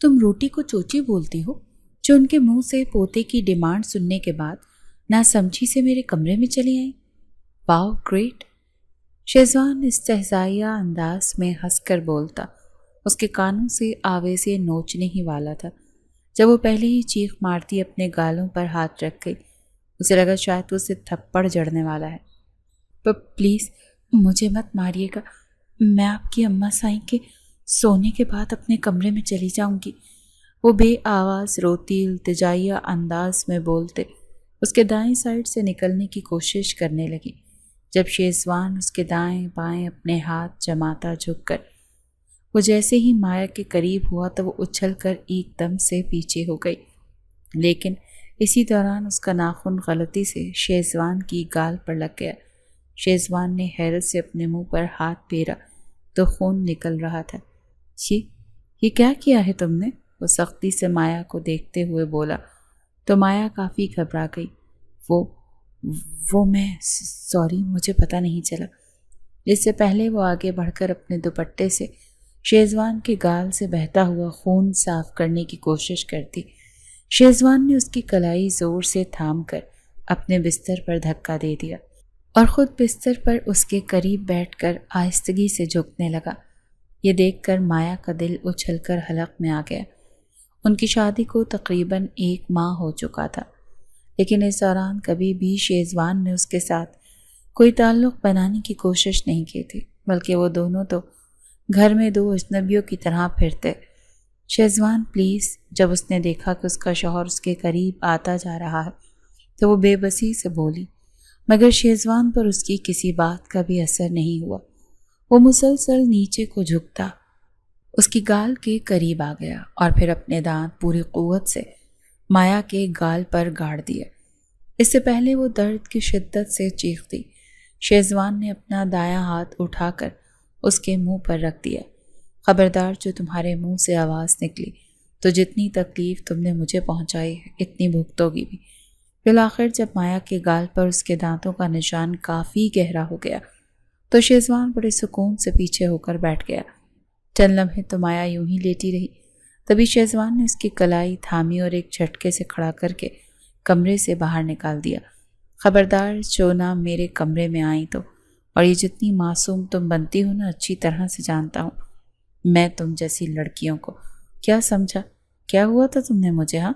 تم روٹی کو چوچی بولتی ہو جو ان کے منہ سے پوتے کی ڈیمانڈ سننے کے بعد نہ سمجھی سے میرے کمرے میں چلی آئی؟ واو گریٹ! شہزوان استہزائیہ انداز میں ہنس کر بولتا، اس کے کانوں سے آویزے نوچنے ہی والا تھا جب وہ پہلے ہی چیخ مارتی اپنے گالوں پر ہاتھ رکھ گئی۔ اسے لگا شاید اسے تھپڑ جڑنے والا ہے۔ پلیز مجھے مت ماریے گا، میں آپ کی اماں سائیں کے سونے کے بعد اپنے کمرے میں چلی جاؤں گی، وہ بے آواز روتی التجائیہ انداز میں بولتے اس کے دائیں سائڈ سے نکلنے کی کوشش کرنے لگی جب شیزوان اس کے دائیں بائیں اپنے ہاتھ جماتا جھک کر وہ جیسے ہی مایا کے قریب ہوا تو وہ اچھل کر ایک دم سے پیچھے ہو گئی، لیکن اسی دوران اس کا ناخن غلطی سے شیزوان کی گال پر لگ گیا۔ شیزوان نے حیرت سے اپنے منہ پر ہاتھ پھیرا تو خون نکل رہا تھا۔ یہ کیا کیا ہے تم نے؟ وہ سختی سے مایا کو دیکھتے ہوئے بولا تو مایا کافی گھبرا گئی۔ وہ میں سوری، مجھے پتہ نہیں چلا۔ اس سے پہلے وہ آگے بڑھ کر اپنے دوپٹے سے شیزوان کے گال سے بہتا ہوا خون صاف کرنے کی کوشش کرتی، شیزوان نے اس کی کلائی زور سے تھام کر اپنے بستر پر دھکا دے دیا اور خود بستر پر اس کے قریب بیٹھ کر آہستگی سے جھکنے لگا۔ یہ دیکھ کر مایا کا دل اچھل کر حلق میں آ گیا۔ ان کی شادی کو تقریباً 1 ماہ ہو چکا تھا، لیکن اس دوران کبھی بھی شیزوان نے اس کے ساتھ کوئی تعلق بنانے کی کوشش نہیں کی تھی، بلکہ وہ دونوں تو گھر میں 2 اجنبیوں کی طرح پھرتے۔ شیزوان پلیز، جب اس نے دیکھا کہ اس کا شوہر اس کے قریب آتا جا رہا ہے تو وہ بے بسی سے بولی، مگر شیزوان پر اس کی کسی بات کا بھی اثر نہیں ہوا۔ وہ مسلسل نیچے کو جھکتا اس کی گال کے قریب آ گیا اور پھر اپنے دانت پوری قوت سے مایا کے گال پر گاڑ دیا۔ اس سے پہلے وہ درد کی شدت سے چیختی، شیزوان نے اپنا دایاں ہاتھ اٹھا کر اس کے منہ پر رکھ دیا۔ خبردار، جو تمہارے منہ سے آواز نکلی تو جتنی تکلیف تم نے مجھے پہنچائی ہے اتنی بھگتو گی بھی۔ بالآخر جب مایا کے گال پر اس کے دانتوں کا نشان کافی گہرا ہو گیا تو شیزوان بڑے سکون سے پیچھے ہو کر بیٹھ گیا۔ چند لمحے تو مایا یوں ہی لیٹی رہی، تبھی شیزوان نے اس کی کلائی تھامی اور ایک جھٹکے سے کھڑا کر کے کمرے سے باہر نکال دیا۔ خبردار، جو نہ میرے کمرے میں آئی تو، اور یہ جتنی معصوم تم بنتی ہو نا اچھی طرح سے جانتا ہوں میں تم جیسی لڑکیوں کو۔ کیا سمجھا؟ کیا ہوا تھا تم نے مجھے، ہاں،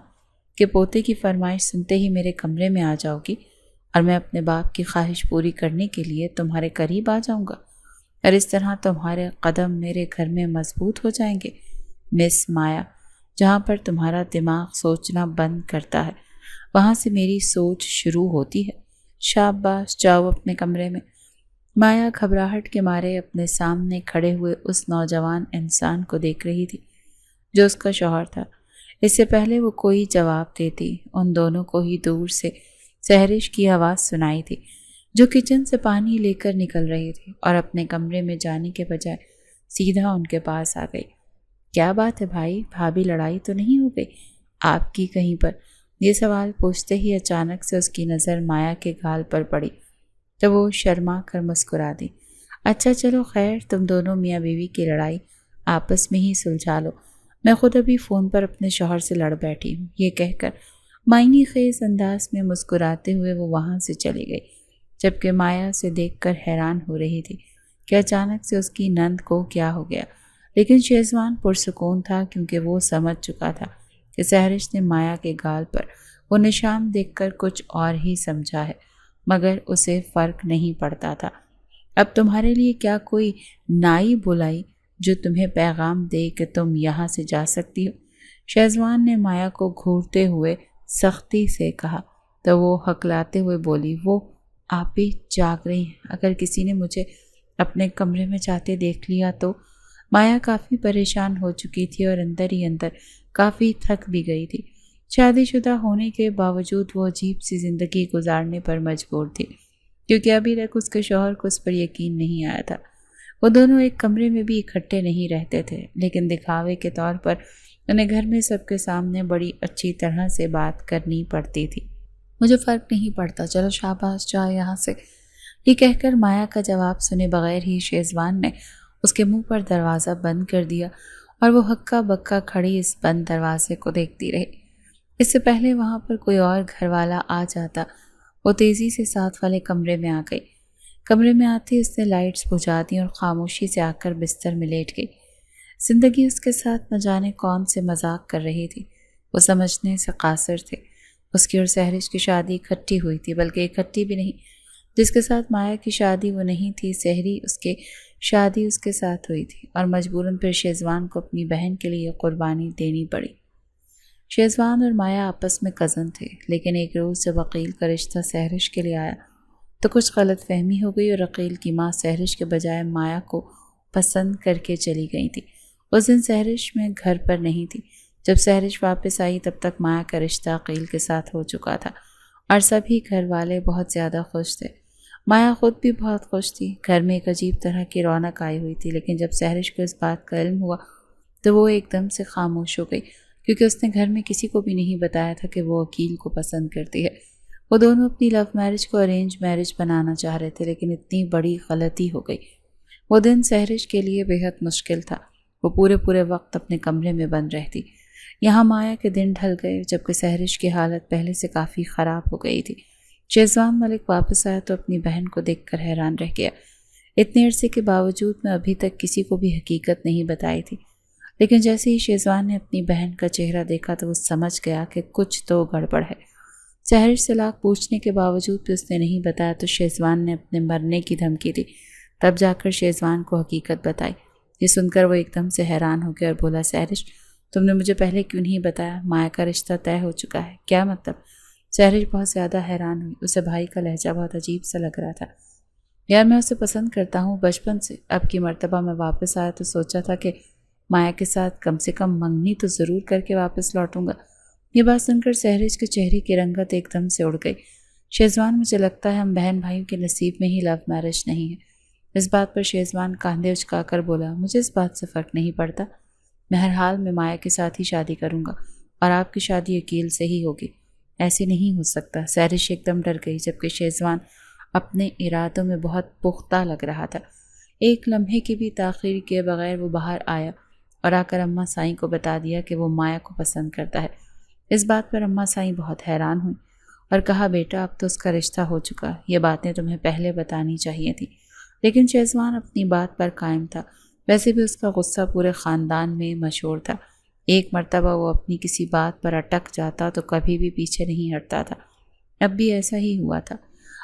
کہ پوتے کی فرمائش سنتے ہی میرے کمرے میں آ جاؤ گی اور میں اپنے باپ کی خواہش پوری کرنے کے لیے تمہارے قریب آ جاؤں گا اور اس طرح تمہارے قدم میرے گھر میں مضبوط ہو جائیں گے؟ مس مایا، جہاں پر تمہارا دماغ سوچنا بند کرتا ہے وہاں سے میری سوچ شروع ہوتی ہے۔ شاباش، جاؤ اپنے کمرے میں۔ مایا گھبراہٹ کے مارے اپنے سامنے کھڑے ہوئے اس نوجوان انسان کو دیکھ رہی تھی جو اس کا شوہر تھا۔ اس سے پہلے وہ کوئی جواب دیتی، ان دونوں کو ہی دور سے سحرش کی آواز سنائی تھی جو کچن سے پانی لے کر نکل رہی تھی اور اپنے کمرے میں جانے کے بجائے سیدھا ان کے پاس آ گئی۔ کیا بات ہے بھائی، بھابھی لڑائی تو نہیں ہو گئی آپ کی کہیں پر؟ یہ سوال پوچھتے ہی اچانک سے اس کی نظر مایا کے گال پر پڑی تو وہ شرما کر مسکرا دی۔ اچھا چلو خیر، تم دونوں میاں بیوی کی لڑائی آپس میں ہی سلجھا لو، میں خود ابھی فون پر اپنے شوہر سے لڑ بیٹھی ہوں۔ یہ کہہ کر معنی خیز انداز میں مسکراتے ہوئے وہ وہاں سے چلی گئی، جبکہ مایا سے دیکھ کر حیران ہو رہی تھی کہ اچانک سے اس کی نند کو کیا ہو گیا، لیکن شیزوان پرسکون تھا کیونکہ وہ سمجھ چکا تھا کہ سحرش نے مایا کے گال پر وہ نشان دیکھ کر کچھ اور ہی سمجھا ہے، مگر اسے فرق نہیں پڑتا تھا۔ اب تمہارے لیے کیا کوئی نائی بلائی جو تمہیں پیغام دے کہ تم یہاں سے جا سکتی ہو؟ شیزوان نے مایا کو گھورتے ہوئے سختی سے کہا تو وہ ہکلاتے ہوئے بولی، وہ آپ بھی جاگ رہی ہیں، اگر کسی نے مجھے اپنے کمرے میں جاتے دیکھ لیا تو؟ مایا کافی پریشان ہو چکی تھی اور اندر ہی اندر کافی تھک بھی گئی تھی۔ شادی شدہ ہونے کے باوجود وہ عجیب سی زندگی گزارنے پر مجبور تھی کیونکہ ابھی تک اس کے شوہر کو اس پر یقین نہیں آیا تھا۔ وہ دونوں ایک کمرے میں بھی اکٹھے نہیں رہتے تھے، لیکن دکھاوے کے طور پر انہیں گھر میں سب کے سامنے بڑی اچھی طرح سے بات کرنی پڑتی تھی۔ مجھے فرق نہیں پڑتا، چلو شاباش جا یہاں سے۔ یہ کہہ کر مایا کا جواب سنے بغیر ہی شیزوان نے اس کے منہ پر دروازہ بند کر دیا اور وہ ہکا بکا کھڑی اس بند دروازے کو دیکھتی رہی۔ اس سے پہلے وہاں پر کوئی اور گھر والا آ جاتا، وہ تیزی سے ساتھ والے کمرے میں آ گئی۔ کمرے میں آتی اس نے لائٹس بجھا دیں اور خاموشی سے آ کر بستر میں لیٹ گئی۔ زندگی اس کے ساتھ نہ جانے کون سے مذاق کر رہی تھی، وہ سمجھنے سے قاصر تھے۔ اس کی اور سحرش کی شادی اکٹھی ہوئی تھی، بلکہ اکٹھی بھی نہیں۔ جس کے ساتھ مایا کی شادی وہ نہیں تھی، سحری اس کے شادی اس کے ساتھ ہوئی تھی، اور مجبوراً پھر شیزوان کو اپنی بہن کے لیے قربانی دینی پڑی۔ شیزوان اور مایا آپس میں کزن تھے، لیکن ایک روز جب عقیل کا رشتہ سحرش کے لیے آیا تو کچھ غلط فہمی ہو گئی، اور عقیل کی ماں سحرش کے بجائے مایا کو پسند کر کے چلی گئی تھی۔ اس دن سحرش میں گھر پر نہیں تھی۔ جب سحرش واپس آئی تب تک مایا کا رشتہ عقیل کے ساتھ ہو چکا تھا، اور سبھی گھر والے بہت زیادہ خوش تھے۔ مایا خود بھی بہت خوش تھی۔ گھر میں ایک عجیب طرح کی رونق آئی ہوئی تھی، لیکن جب سحرش کو اس بات کا علم ہوا تو وہ ایک دم سے خاموش ہو گئی، کیونکہ اس نے گھر میں کسی کو بھی نہیں بتایا تھا کہ وہ عقیل کو پسند کرتی ہے۔ وہ دونوں اپنی لو میرج کو ارینج میرج بنانا چاہ رہے تھے، لیکن اتنی بڑی غلطی ہو گئی۔ وہ دن سحرش کے لیے بے حد مشکل تھا۔ وہ پورے وقت اپنے کمرے میں بند رہتی۔ یہاں مایا کے دن ڈھل گئے، جبکہ سحرش کی حالت پہلے سے کافی خراب ہو گئی تھی۔ شیزوان ملک واپس آیا تو اپنی بہن کو دیکھ کر حیران رہ گیا۔ اتنے عرصے کے باوجود میں ابھی تک کسی کو بھی حقیقت نہیں بتائی تھی، لیکن جیسے ہی شیزوان نے اپنی بہن کا چہرہ دیکھا تو وہ سمجھ گیا کہ کچھ تو گڑبڑ ہے۔ سحرش سے لاکھ پوچھنے کے باوجود بھی اس نے نہیں بتایا تو شیزوان نے اپنے مرنے کی دھمکی دی۔ تب جا کر شیزوان کو حقیقت بتائی۔ یہ سن کر وہ ایک دم سے حیران ہو گیا اور بولا، سحرش تم نے مجھے پہلے کیوں نہیں بتایا؟ مایا کا رشتہ طے ہو چکا ہے، کیا مطلب؟ سحرش بہت زیادہ حیران ہوئی۔ اسے بھائی کا لہجہ بہت عجیب سا لگ رہا تھا۔ یار میں اسے پسند کرتا ہوں بچپن سے، اب کی مرتبہ میں واپس آیا تو سوچا تھا کہ مایا کے ساتھ کم سے کم منگنی تو ضرور کر کے واپس لوٹوں گا۔ یہ بات سن کر سحرش کے چہرے کی رنگت ایک دم سے اڑ گئی۔ شیزوان مجھے لگتا ہے ہم بہن بھائیوں کے نصیب میں ہی لو میرج نہیں ہے۔ اس بات پر شیزوان کاندھے اچکا کر بولا، مجھے اس بات سے فرق نہیں پڑتا، میں ہر حال میں مایا کے ساتھ ہی شادی کروں گا، اور آپ کی شادی عقیل سے ہی ہوگی۔ ایسے نہیں ہو سکتا۔ سحرش ایک دم ڈر گئی، جبکہ شیزوان اپنے ارادوں میں بہت پختہ لگ رہا تھا۔ ایک لمحے کی بھی تاخیر کیے بغیر وہ باہر آیا اور آ کر اماں سائیں کو بتا دیا کہ وہ مایا کو پسند کرتا ہے۔ اس بات پر اماں سائیں بہت حیران ہوئی اور کہا، بیٹا اب تو اس کا رشتہ ہو چکا، یہ باتیں تمہیں پہلے بتانی چاہیے تھی۔ لیکن شیزوان اپنی بات پر قائم تھا۔ ویسے بھی اس کا غصہ پورے خاندان میں مشہور تھا۔ ایک مرتبہ وہ اپنی کسی بات پر اٹک جاتا تو کبھی بھی پیچھے نہیں ہٹتا تھا۔ اب بھی ایسا ہی ہوا تھا۔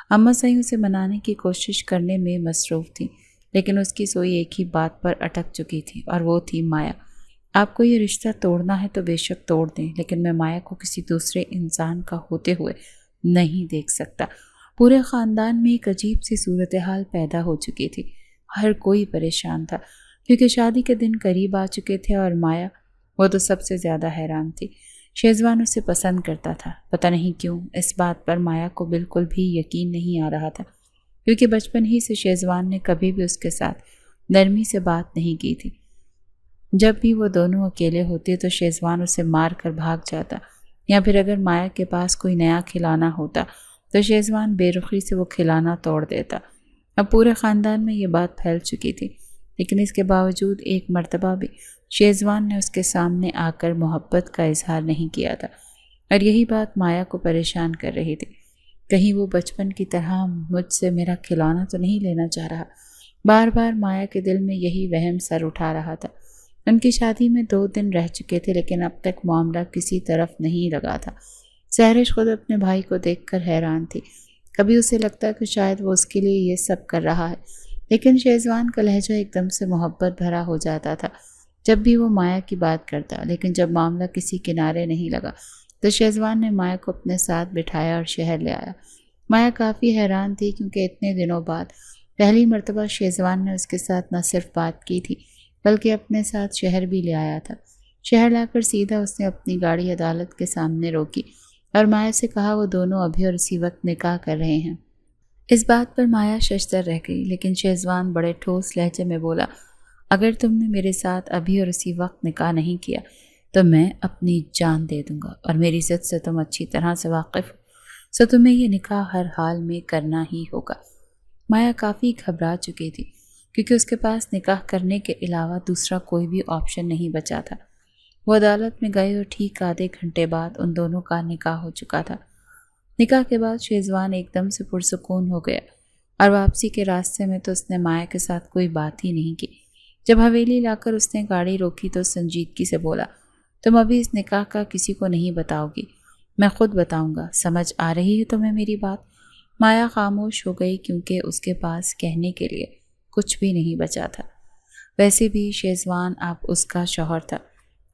اماں سائیں اسے منانے کی کوشش کرنے میں مصروف تھی، لیکن اس کی سوئی ایک ہی بات پر اٹک چکی تھی، اور وہ تھی مایا۔ آپ کو یہ رشتہ توڑنا ہے تو بے شک توڑ دیں، لیکن میں مایا کو کسی دوسرے انسان کا ہوتے ہوئے نہیں دیکھ سکتا۔ پورے خاندان میں ایک عجیب سی صورتحال پیدا ہو چکی تھی۔ ہر کوئی پریشان تھا، کیونکہ شادی کے دن قریب آ چکے تھے، اور مایا وہ تو سب سے زیادہ حیران تھی۔ شیزوان اسے پسند کرتا تھا، پتہ نہیں کیوں اس بات پر مایا کو بالکل بھی یقین نہیں آ رہا تھا، کیونکہ بچپن ہی سے شیزوان نے کبھی بھی اس کے ساتھ نرمی سے بات نہیں کی تھی۔ جب بھی وہ دونوں اکیلے ہوتے تو شیزوان اسے مار کر بھاگ جاتا، یا پھر اگر مایا کے پاس کوئی نیا کھلونا ہوتا تو شیزوان بے رخی سے وہ کھلونا توڑ دیتا۔ اب پورے خاندان میں یہ بات پھیل چکی تھی، لیکن اس کے باوجود ایک مرتبہ بھی شیزوان نے اس کے سامنے آ کر محبت کا اظہار نہیں کیا تھا، اور یہی بات مایا کو پریشان کر رہی تھی۔ کہیں وہ بچپن کی طرح مجھ سے میرا کھلونا تو نہیں لینا چاہ رہا؟ بار بار مایا کے دل میں یہی وہم سر اٹھا رہا تھا۔ ان کی شادی میں 2 دن رہ چکے تھے، لیکن اب تک معاملہ کسی طرف نہیں لگا تھا۔ سحرش خود اپنے بھائی کو دیکھ کر حیران تھی۔ کبھی اسے لگتا کہ شاید وہ اس کے لیے یہ سب کر رہا ہے، لیکن شیزوان کا لہجہ ایک دم سے محبت بھرا ہو جاتا تھا جب بھی وہ مایا کی بات کرتا، لیکن جب معاملہ کسی کنارے نہیں لگا تو شیزوان نے مایا کو اپنے ساتھ بٹھایا اور شہر لے آیا۔ مایا کافی حیران تھی، کیونکہ اتنے دنوں بعد پہلی مرتبہ شیزوان نے اس کے ساتھ نہ صرف بات کی تھی بلکہ اپنے ساتھ شہر بھی لے آیا تھا۔ شہر لا کر سیدھا اس نے اپنی گاڑی عدالت کے سامنے روکی اور مایا سے کہا وہ دونوں ابھی اور اسی وقت نکاح کر رہے ہیں۔ اس بات پر مایا ششدر رہ گئی، لیکن شیزوان بڑے ٹھوس لہجے میں بولا، اگر تم نے میرے ساتھ ابھی اور اسی وقت نکاح نہیں کیا تو میں اپنی جان دے دوں گا، اور میری ضد سے تم اچھی طرح سے واقف ہو، سو تمہیں یہ نکاح ہر حال میں کرنا ہی ہوگا۔ مایا کافی گھبرا چکی تھی۔ کیونکہ اس کے پاس نکاح کرنے کے علاوہ دوسرا کوئی بھی آپشن نہیں بچا تھا۔ وہ عدالت میں گئے اور ٹھیک آدھے گھنٹے بعد ان دونوں کا نکاح ہو چکا تھا۔ نکاح کے بعد شیزوان ایک دم سے پرسکون ہو گیا اور واپسی کے راستے میں تو اس نے مایا کے ساتھ کوئی بات ہی نہیں کی۔ جب حویلی لا کر اس نے گاڑی روکی تو سنجیدگی سے بولا، تم ابھی اس نکاح کا کسی کو نہیں بتاؤ گی، میں خود بتاؤں گا، سمجھ آ رہی ہے تمہیں میری بات؟ مایا خاموش ہو گئی کیونکہ اس کے پاس کہنے کے لیے کچھ بھی نہیں بچا تھا۔ ویسے بھی شیزوان اب اس کا شوہر تھا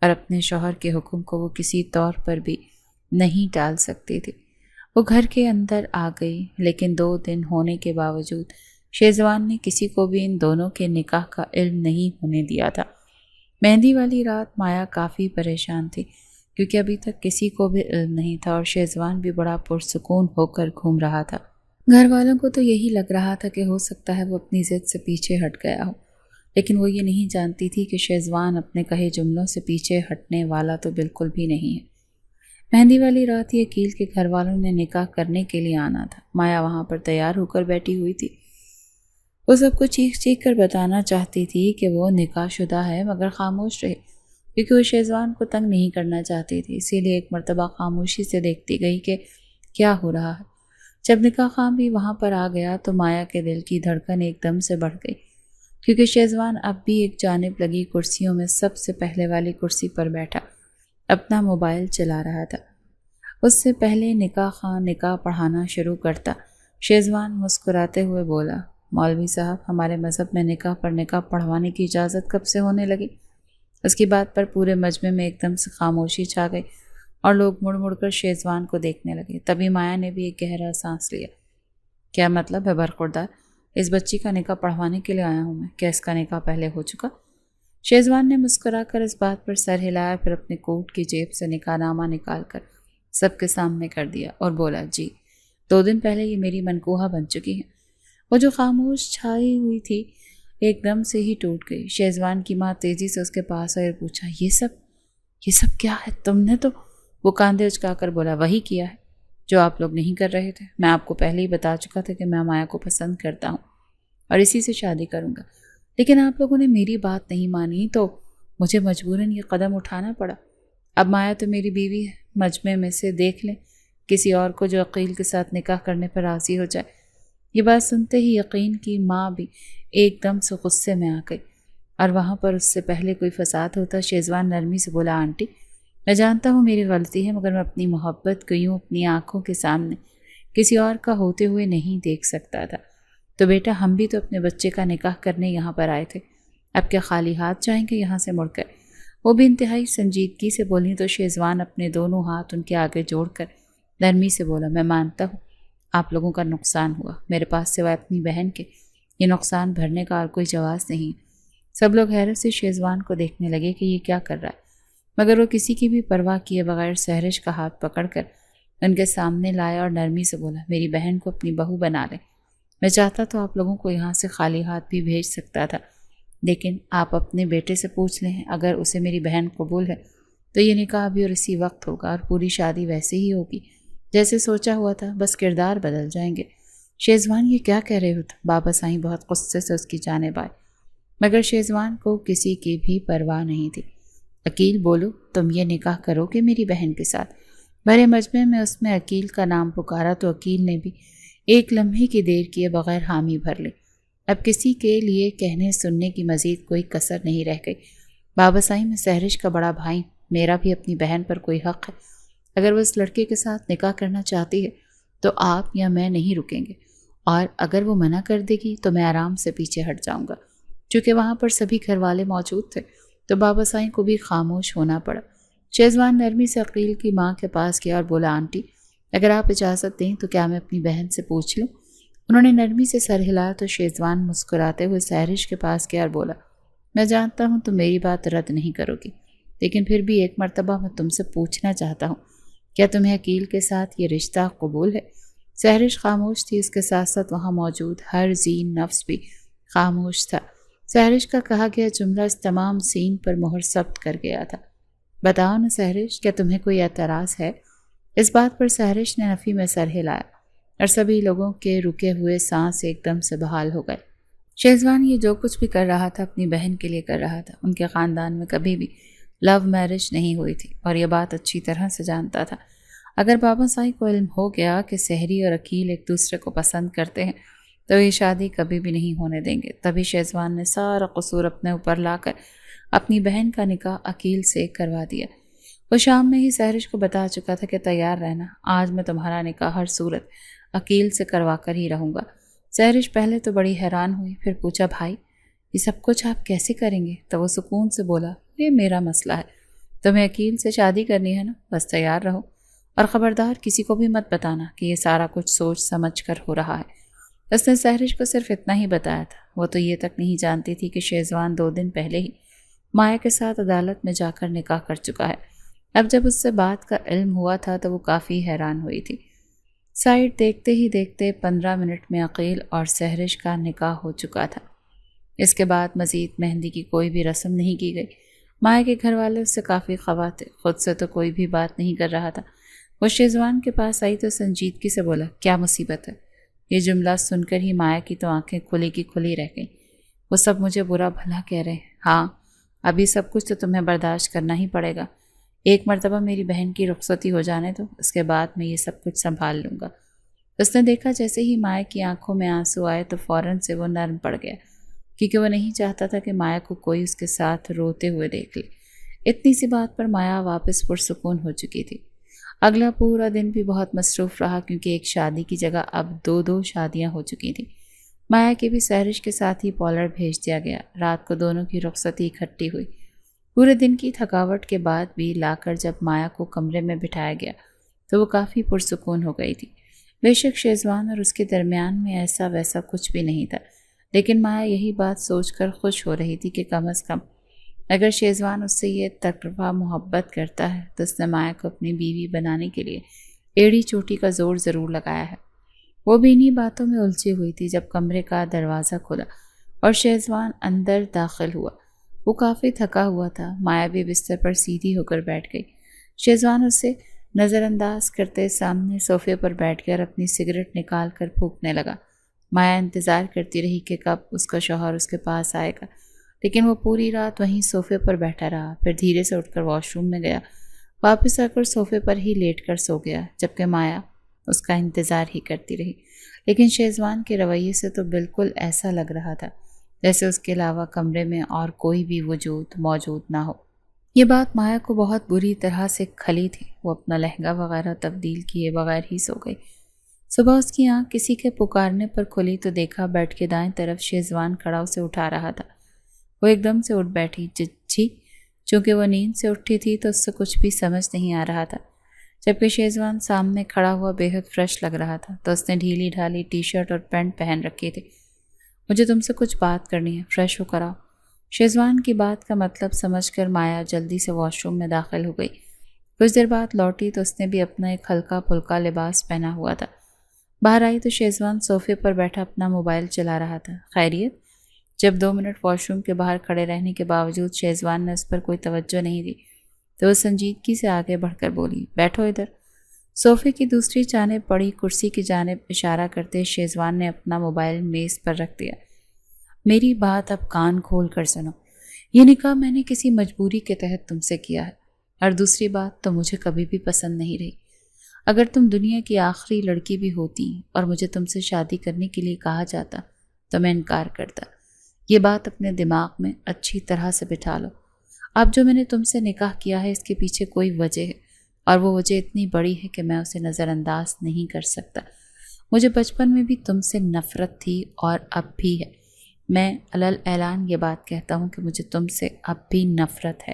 اور اپنے شوہر کے حکم کو وہ کسی طور پر بھی نہیں ٹال سکتی تھی۔ وہ گھر کے اندر آ گئی، لیکن 2 دن ہونے کے باوجود شیزوان نے کسی کو بھی ان دونوں کے نکاح کا علم نہیں ہونے دیا تھا۔ مہندی والی رات مایا کافی پریشان تھی کیونکہ ابھی تک کسی کو بھی علم نہیں تھا اور شیزوان بھی بڑا پرسکون ہو کر گھوم رہا تھا۔ گھر والوں کو تو یہی لگ رہا تھا کہ ہو سکتا ہے وہ اپنی ضد سے پیچھے ہٹ گیا ہو، لیکن وہ یہ نہیں جانتی تھی کہ شیزوان اپنے کہے جملوں سے پیچھے ہٹنے والا تو بالکل بھی نہیں ہے۔ مہندی والی رات ہی عقیل کے گھر والوں نے نکاح کرنے کے لیے آنا تھا۔ مایا وہاں پر تیار ہو کر بیٹھی ہوئی تھی۔ وہ سب کو چیخ چیخ کر بتانا چاہتی تھی کہ وہ نکاح شدہ ہے، مگر خاموش رہی کیونکہ وہ شیزوان کو تنگ نہیں کرنا چاہتی تھی۔ اسی لیے ایک مرتبہ خاموشی سے دیکھتی گئی کہ کیا ہو رہا ہے۔ جب نکاح خان بھی وہاں پر آ گیا تو مایا کے دل کی دھڑکن ایک دم سے بڑھ گئی کیونکہ شیزوان اب بھی ایک جانب لگی کرسیوں میں سب سے پہلے والی کرسی پر بیٹھا اپنا موبائل چلا رہا تھا۔ اس سے پہلے نکاح خان نکاح پڑھانا شروع کرتا، شیزوان مسکراتے ہوئے بولا، مولوی صاحب، ہمارے مذہب میں نکاح پر نکاح پڑھوانے کی اجازت کب سے ہونے لگی؟ اس کی بات پر پورے مجمع میں ایک دم سے خاموشی چھا گئی اور لوگ مڑ مڑ کر شیزوان کو دیکھنے لگے۔ تبھی مایا نے بھی ایک گہرا سانس لیا۔ کیا مطلب ہے برخوردار؟ اس بچی کا نکاح پڑھوانے کے لیے آیا ہوں میں، کیا اس کا نکاح پہلے ہو چکا؟ شیزوان نے مسکرا کر اس بات پر سر ہلایا، پھر اپنے کوٹ کی جیب سے نکاح نامہ نکال کر سب کے سامنے کر دیا اور بولا، جی 2 دن پہلے یہ میری منکوحہ بن چکی ہیں۔ وہ جو خاموش چھائی ہوئی تھی ایک دم سے ہی ٹوٹ گئی۔ شیزوان کی ماں تیزی سے اس کے پاس آئی اور پوچھا، یہ سب کیا ہے؟ تم نے تو… وہ کاندھے اچکا کر بولا، وہی کیا ہے جو آپ لوگ نہیں کر رہے تھے۔ میں آپ کو پہلے ہی بتا چکا تھا کہ میں مایا کو پسند کرتا ہوں اور اسی سے شادی کروں گا، لیکن آپ لوگوں نے میری بات نہیں مانی تو مجھے مجبوراً یہ قدم اٹھانا پڑا۔ اب مایا تو میری بیوی ہے، مجمع میں سے دیکھ لیں کسی اور کو جو عقیل کے ساتھ نکاح کرنے پر راضی ہو جائے۔ یہ بات سنتے ہی یقین کی ماں بھی ایک دم سے غصے میں آ گئی اور وہاں پر اس سے پہلے کوئی فساد ہوتا شیزوان نرمی سے بولا، آنٹی میں جانتا ہوں میری غلطی ہے، مگر میں اپنی محبت کو یوں اپنی آنکھوں کے سامنے کسی اور کا ہوتے ہوئے نہیں دیکھ سکتا تھا۔ تو بیٹا، ہم بھی تو اپنے بچے کا نکاح کرنے یہاں پر آئے تھے، اب کیا خالی ہاتھ جائیں گے یہاں سے مڑ کر؟ وہ بھی انتہائی سنجیدگی سے بولی تو شیزوان اپنے دونوں ہاتھ ان کے آگے جوڑ کر نرمی سے بولا، میں مانتا ہوں آپ لوگوں کا نقصان ہوا، میرے پاس سوائے اپنی بہن کے یہ نقصان بھرنے کا اور کوئی جواز نہیں۔ سب لوگ حیرت سے شیزوان کو دیکھنے لگے کہ یہ کیا کر رہا ہے، مگر وہ کسی کی بھی پرواہ کیے بغیر سہرش کا ہاتھ پکڑ کر ان کے سامنے لایا اور نرمی سے بولا، میری بہن کو اپنی بہو بنا لیں۔ میں چاہتا تو آپ لوگوں کو یہاں سے خالی ہاتھ بھی بھیج سکتا تھا، لیکن آپ اپنے بیٹے سے پوچھ لیں، اگر اسے میری بہن قبول ہے تو یہ نکاح بھی اور اسی وقت ہوگا اور پوری شادی ویسے ہی ہوگی جیسے سوچا ہوا تھا، بس کردار بدل جائیں گے۔ شیزوان یہ کیا کہہ رہے ہو؟ بابا سائیں بہت غصے سے اس کی جانب آئے، مگر شیزوان کو کسی کی بھی پرواہ نہیں تھی۔ عقیل، بولو، تم یہ نکاح کرو گے میری بہن کے ساتھ؟ بھرے مجمع میں اس میں عقیل کا نام پکارا تو عقیل نے بھی ایک لمحے کی دیر کیے بغیر حامی بھر لی۔ اب کسی کے لیے کہنے سننے کی مزید کوئی کسر نہیں رہ گئی۔ بابا سائیں، میں سہرش کا بڑا بھائی، میرا بھی اپنی بہن پر کوئی حق ہے۔ اگر وہ اس لڑکے کے ساتھ نکاح کرنا چاہتی ہے تو آپ یا میں نہیں رکیں گے، اور اگر وہ منع کر دے گی تو میں آرام سے پیچھے ہٹ جاؤں گا۔ چونکہ وہاں پر سبھی گھر والے موجود تھے تو بابا سائیں کو بھی خاموش ہونا پڑا۔ شیزوان نرمی سے عقیل کی ماں کے پاس گیا اور بولا، آنٹی اگر آپ اجازت دیں تو کیا میں اپنی بہن سے پوچھ لوں؟ انہوں نے نرمی سے سر ہلایا تو شیزوان مسکراتے ہوئے سہرش کے پاس گیا اور بولا، میں جانتا ہوں تم میری بات رد نہیں کرو گی، لیکن پھر بھی ایک مرتبہ میں تم سے پوچھنا چاہتا ہوں، کیا تمہیں عقیل کے ساتھ یہ رشتہ قبول ہے؟ سہرش خاموش تھی، اس کے ساتھ ساتھ وہاں موجود ہر ذی نفس بھی خاموش تھا۔ سہرش کا کہا گیا جملہ اس تمام سین پر مہر ثبت کر گیا تھا۔ بتاؤ نا سہرش، کیا تمہیں کوئی اعتراض ہے؟ اس بات پر سہرش نے نفی میں سر ہلایا اور سبھی لوگوں کے رکے ہوئے سانس ایک دم سے بحال ہو گئے۔ شہزوان یہ جو کچھ بھی کر رہا تھا اپنی بہن کے لیے کر رہا تھا۔ ان کے خاندان میں کبھی بھی لو میرج نہیں ہوئی تھی اور یہ بات اچھی طرح سے جانتا تھا۔ اگر بابا سائی کو علم ہو گیا کہ سحری اور عقیل ایک دوسرے کو پسند کرتے ہیں تو یہ شادی کبھی بھی نہیں ہونے دیں گے۔ تبھی شہزوان نے سارا قصور اپنے اوپر لا کر اپنی بہن کا نکاح عقیل سے کروا دیا۔ وہ شام میں ہی سحرش کو بتا چکا تھا کہ تیار رہنا، آج میں تمہارا نکاح ہر صورت عقیل سے کروا کر ہی رہوں گا۔ سحرش پہلے تو بڑی حیران ہوئی، پھر پوچھا بھائی یہ سب کچھ آپ کیسے کریں گے؟ تو وہ سکون سے بولا یہ میرا مسئلہ ہے، تمہیں عقیل سے شادی کرنی ہے نا، بس تیار رہو اور خبردار کسی کو بھی مت بتانا کہ یہ سارا کچھ سوچ سمجھ کر ہو رہا ہے۔ اس نے سحرش کو صرف اتنا ہی بتایا تھا، وہ تو یہ تک نہیں جانتی تھی کہ شہزوان 2 دن پہلے ہی مایا کے ساتھ عدالت میں جا کر نکاح کر چکا ہے۔ اب جب اس سے بات کا علم ہوا تھا تو وہ کافی حیران ہوئی تھی۔ سائٹ دیکھتے ہی دیکھتے 15 منٹ میں عقیل اور سحرش کا نکاح ہو چکا تھا۔ اس کے بعد مزید مہندی کی کوئی بھی رسم نہیں کی گئی۔ مایا کے گھر والے اس سے کافی خفا تھے، خود سے تو کوئی بھی بات نہیں کر رہا تھا۔ وہ شہزوان کے پاس آئی تو سنجیدگی سے بولا کیا مصیبت ہے؟ یہ جملہ سن کر ہی مایا کی تو آنکھیں کھلی کی کھلی رہ گئیں۔ وہ سب مجھے برا بھلا کہہ رہے ہیں۔ ہاں ابھی سب کچھ تو تمہیں برداشت کرنا ہی پڑے گا، ایک مرتبہ میری بہن کی رخصتی ہو جانے دو، اس کے بعد میں یہ سب کچھ سنبھال لوں گا۔ اس نے دیکھا جیسے ہی مایا کی آنکھوں میں آنسو آئے تو فوراً سے وہ نرم پڑ گیا، کیونکہ وہ نہیں چاہتا تھا کہ مایا کو کوئی اس کے ساتھ روتے ہوئے دیکھ لے۔ اتنی سی بات پر مایا واپس پرسکون ہو چکی تھی۔ اگلا پورا دن بھی بہت مصروف رہا، کیونکہ ایک شادی کی جگہ اب 2 شادیاں ہو چکی تھیں۔ مایا کے بھی سحرش کے ساتھ ہی پولر بھیج دیا گیا۔ رات کو دونوں کی رخصتی اکٹھی ہوئی۔ پورے دن کی تھکاوٹ کے بعد بھی لا کر جب مایا کو کمرے میں بٹھایا گیا تو وہ کافی پرسکون ہو گئی تھی۔ بے شک شہزوان اور اس کے درمیان میں ایسا ویسا کچھ بھی نہیں تھا، لیکن مایا یہی بات سوچ کر خوش ہو رہی تھی کہ کم از کم اگر شہزوان اس سے یہ طرفہ محبت کرتا ہے تو اس نے مایا کو اپنی بیوی بنانے کے لیے ایڑی چوٹی کا زور ضرور لگایا ہے۔ وہ بھی انہی باتوں میں الجھی ہوئی تھی جب کمرے کا دروازہ کھلا اور شہزوان اندر داخل ہوا۔ وہ کافی تھکا ہوا تھا۔ مایا بھی بستر پر سیدھی ہو کر بیٹھ گئی۔ شہزوان اسے نظر انداز کرتے سامنے صوفے پر بیٹھ کر اپنی سگریٹ نکال کر پھونکنے لگا۔ مایا انتظار کرتی رہی کہ کب اس کا شوہر اس کے پاس آئے گا، لیکن وہ پوری رات وہیں صوفے پر بیٹھا رہا۔ پھر دھیرے سے اٹھ کر واش روم میں گیا، واپس آ کر صوفے پر ہی لیٹ کر سو گیا، جبکہ مایا اس کا انتظار ہی کرتی رہی۔ لیکن شہزوان کے رویے سے تو بالکل ایسا لگ رہا تھا جیسے اس کے علاوہ کمرے میں اور کوئی بھی وجود موجود نہ ہو۔ یہ بات مایا کو بہت بری طرح سے کھلی تھی۔ وہ اپنا لہنگا وغیرہ تبدیل کیے بغیر ہی سو گئی۔ صبح اس کی آنکھ کسی کے پکارنے پر کھلی تو دیکھا بیڈ کے دائیں طرف شہزوان کھڑا اسے اٹھا رہا تھا۔ وہ ایک دم سے اٹھ بیٹھی۔ جی چونکہ وہ نیند سے اٹھی تھی تو اس سے کچھ بھی سمجھ نہیں آ رہا تھا، جبکہ شہزوان سامنے کھڑا ہوا بے حد فریش لگ رہا تھا تو اس نے ڈھیلی ڈھالی ٹی شرٹ اور پینٹ پہن رکھی تھی۔ مجھے تم سے کچھ بات کرنی ہے، فریش ہو کر آؤ۔ شہزوان کی بات کا مطلب سمجھ کر مایا جلدی سے واش روم میں داخل ہو گئی۔ کچھ دیر بعد لوٹی تو اس نے بھی اپنا ایک ہلکا پھلکا لباس پہنا ہوا تھا۔ باہر آئی تو شہزوان صوفے پر بیٹھا اپنا موبائل چلا رہا تھا۔ خیریت؟ جب 2 منٹ واش روم کے باہر کھڑے رہنے کے باوجود شہزوان نے اس پر کوئی توجہ نہیں دی تو وہ سنجیدگی سے آگے بڑھ کر بولی بیٹھو ادھر۔ صوفے کی دوسری جانب پڑی کرسی کی جانب اشارہ کرتے شہزوان نے اپنا موبائل میز پر رکھ دیا۔ میری بات اب کان کھول کر سنو، یہ نکاح میں نے کسی مجبوری کے تحت تم سے کیا ہے، اور دوسری بات تو مجھے کبھی بھی پسند نہیں رہی۔ اگر تم دنیا کی آخری لڑکی بھی ہوتی اور مجھے تم سے شادی کرنے کے لیے کہا جاتا تو میں انکار کرتا۔ یہ بات اپنے دماغ میں اچھی طرح سے بٹھا لو۔ اب جو میں نے تم سے نکاح کیا ہے اس کے پیچھے کوئی وجہ ہے، اور وہ وجہ اتنی بڑی ہے کہ میں اسے نظر انداز نہیں کر سکتا۔ مجھے بچپن میں بھی تم سے نفرت تھی اور اب بھی ہے۔ میں علل اعلان یہ بات کہتا ہوں کہ مجھے تم سے اب بھی نفرت ہے۔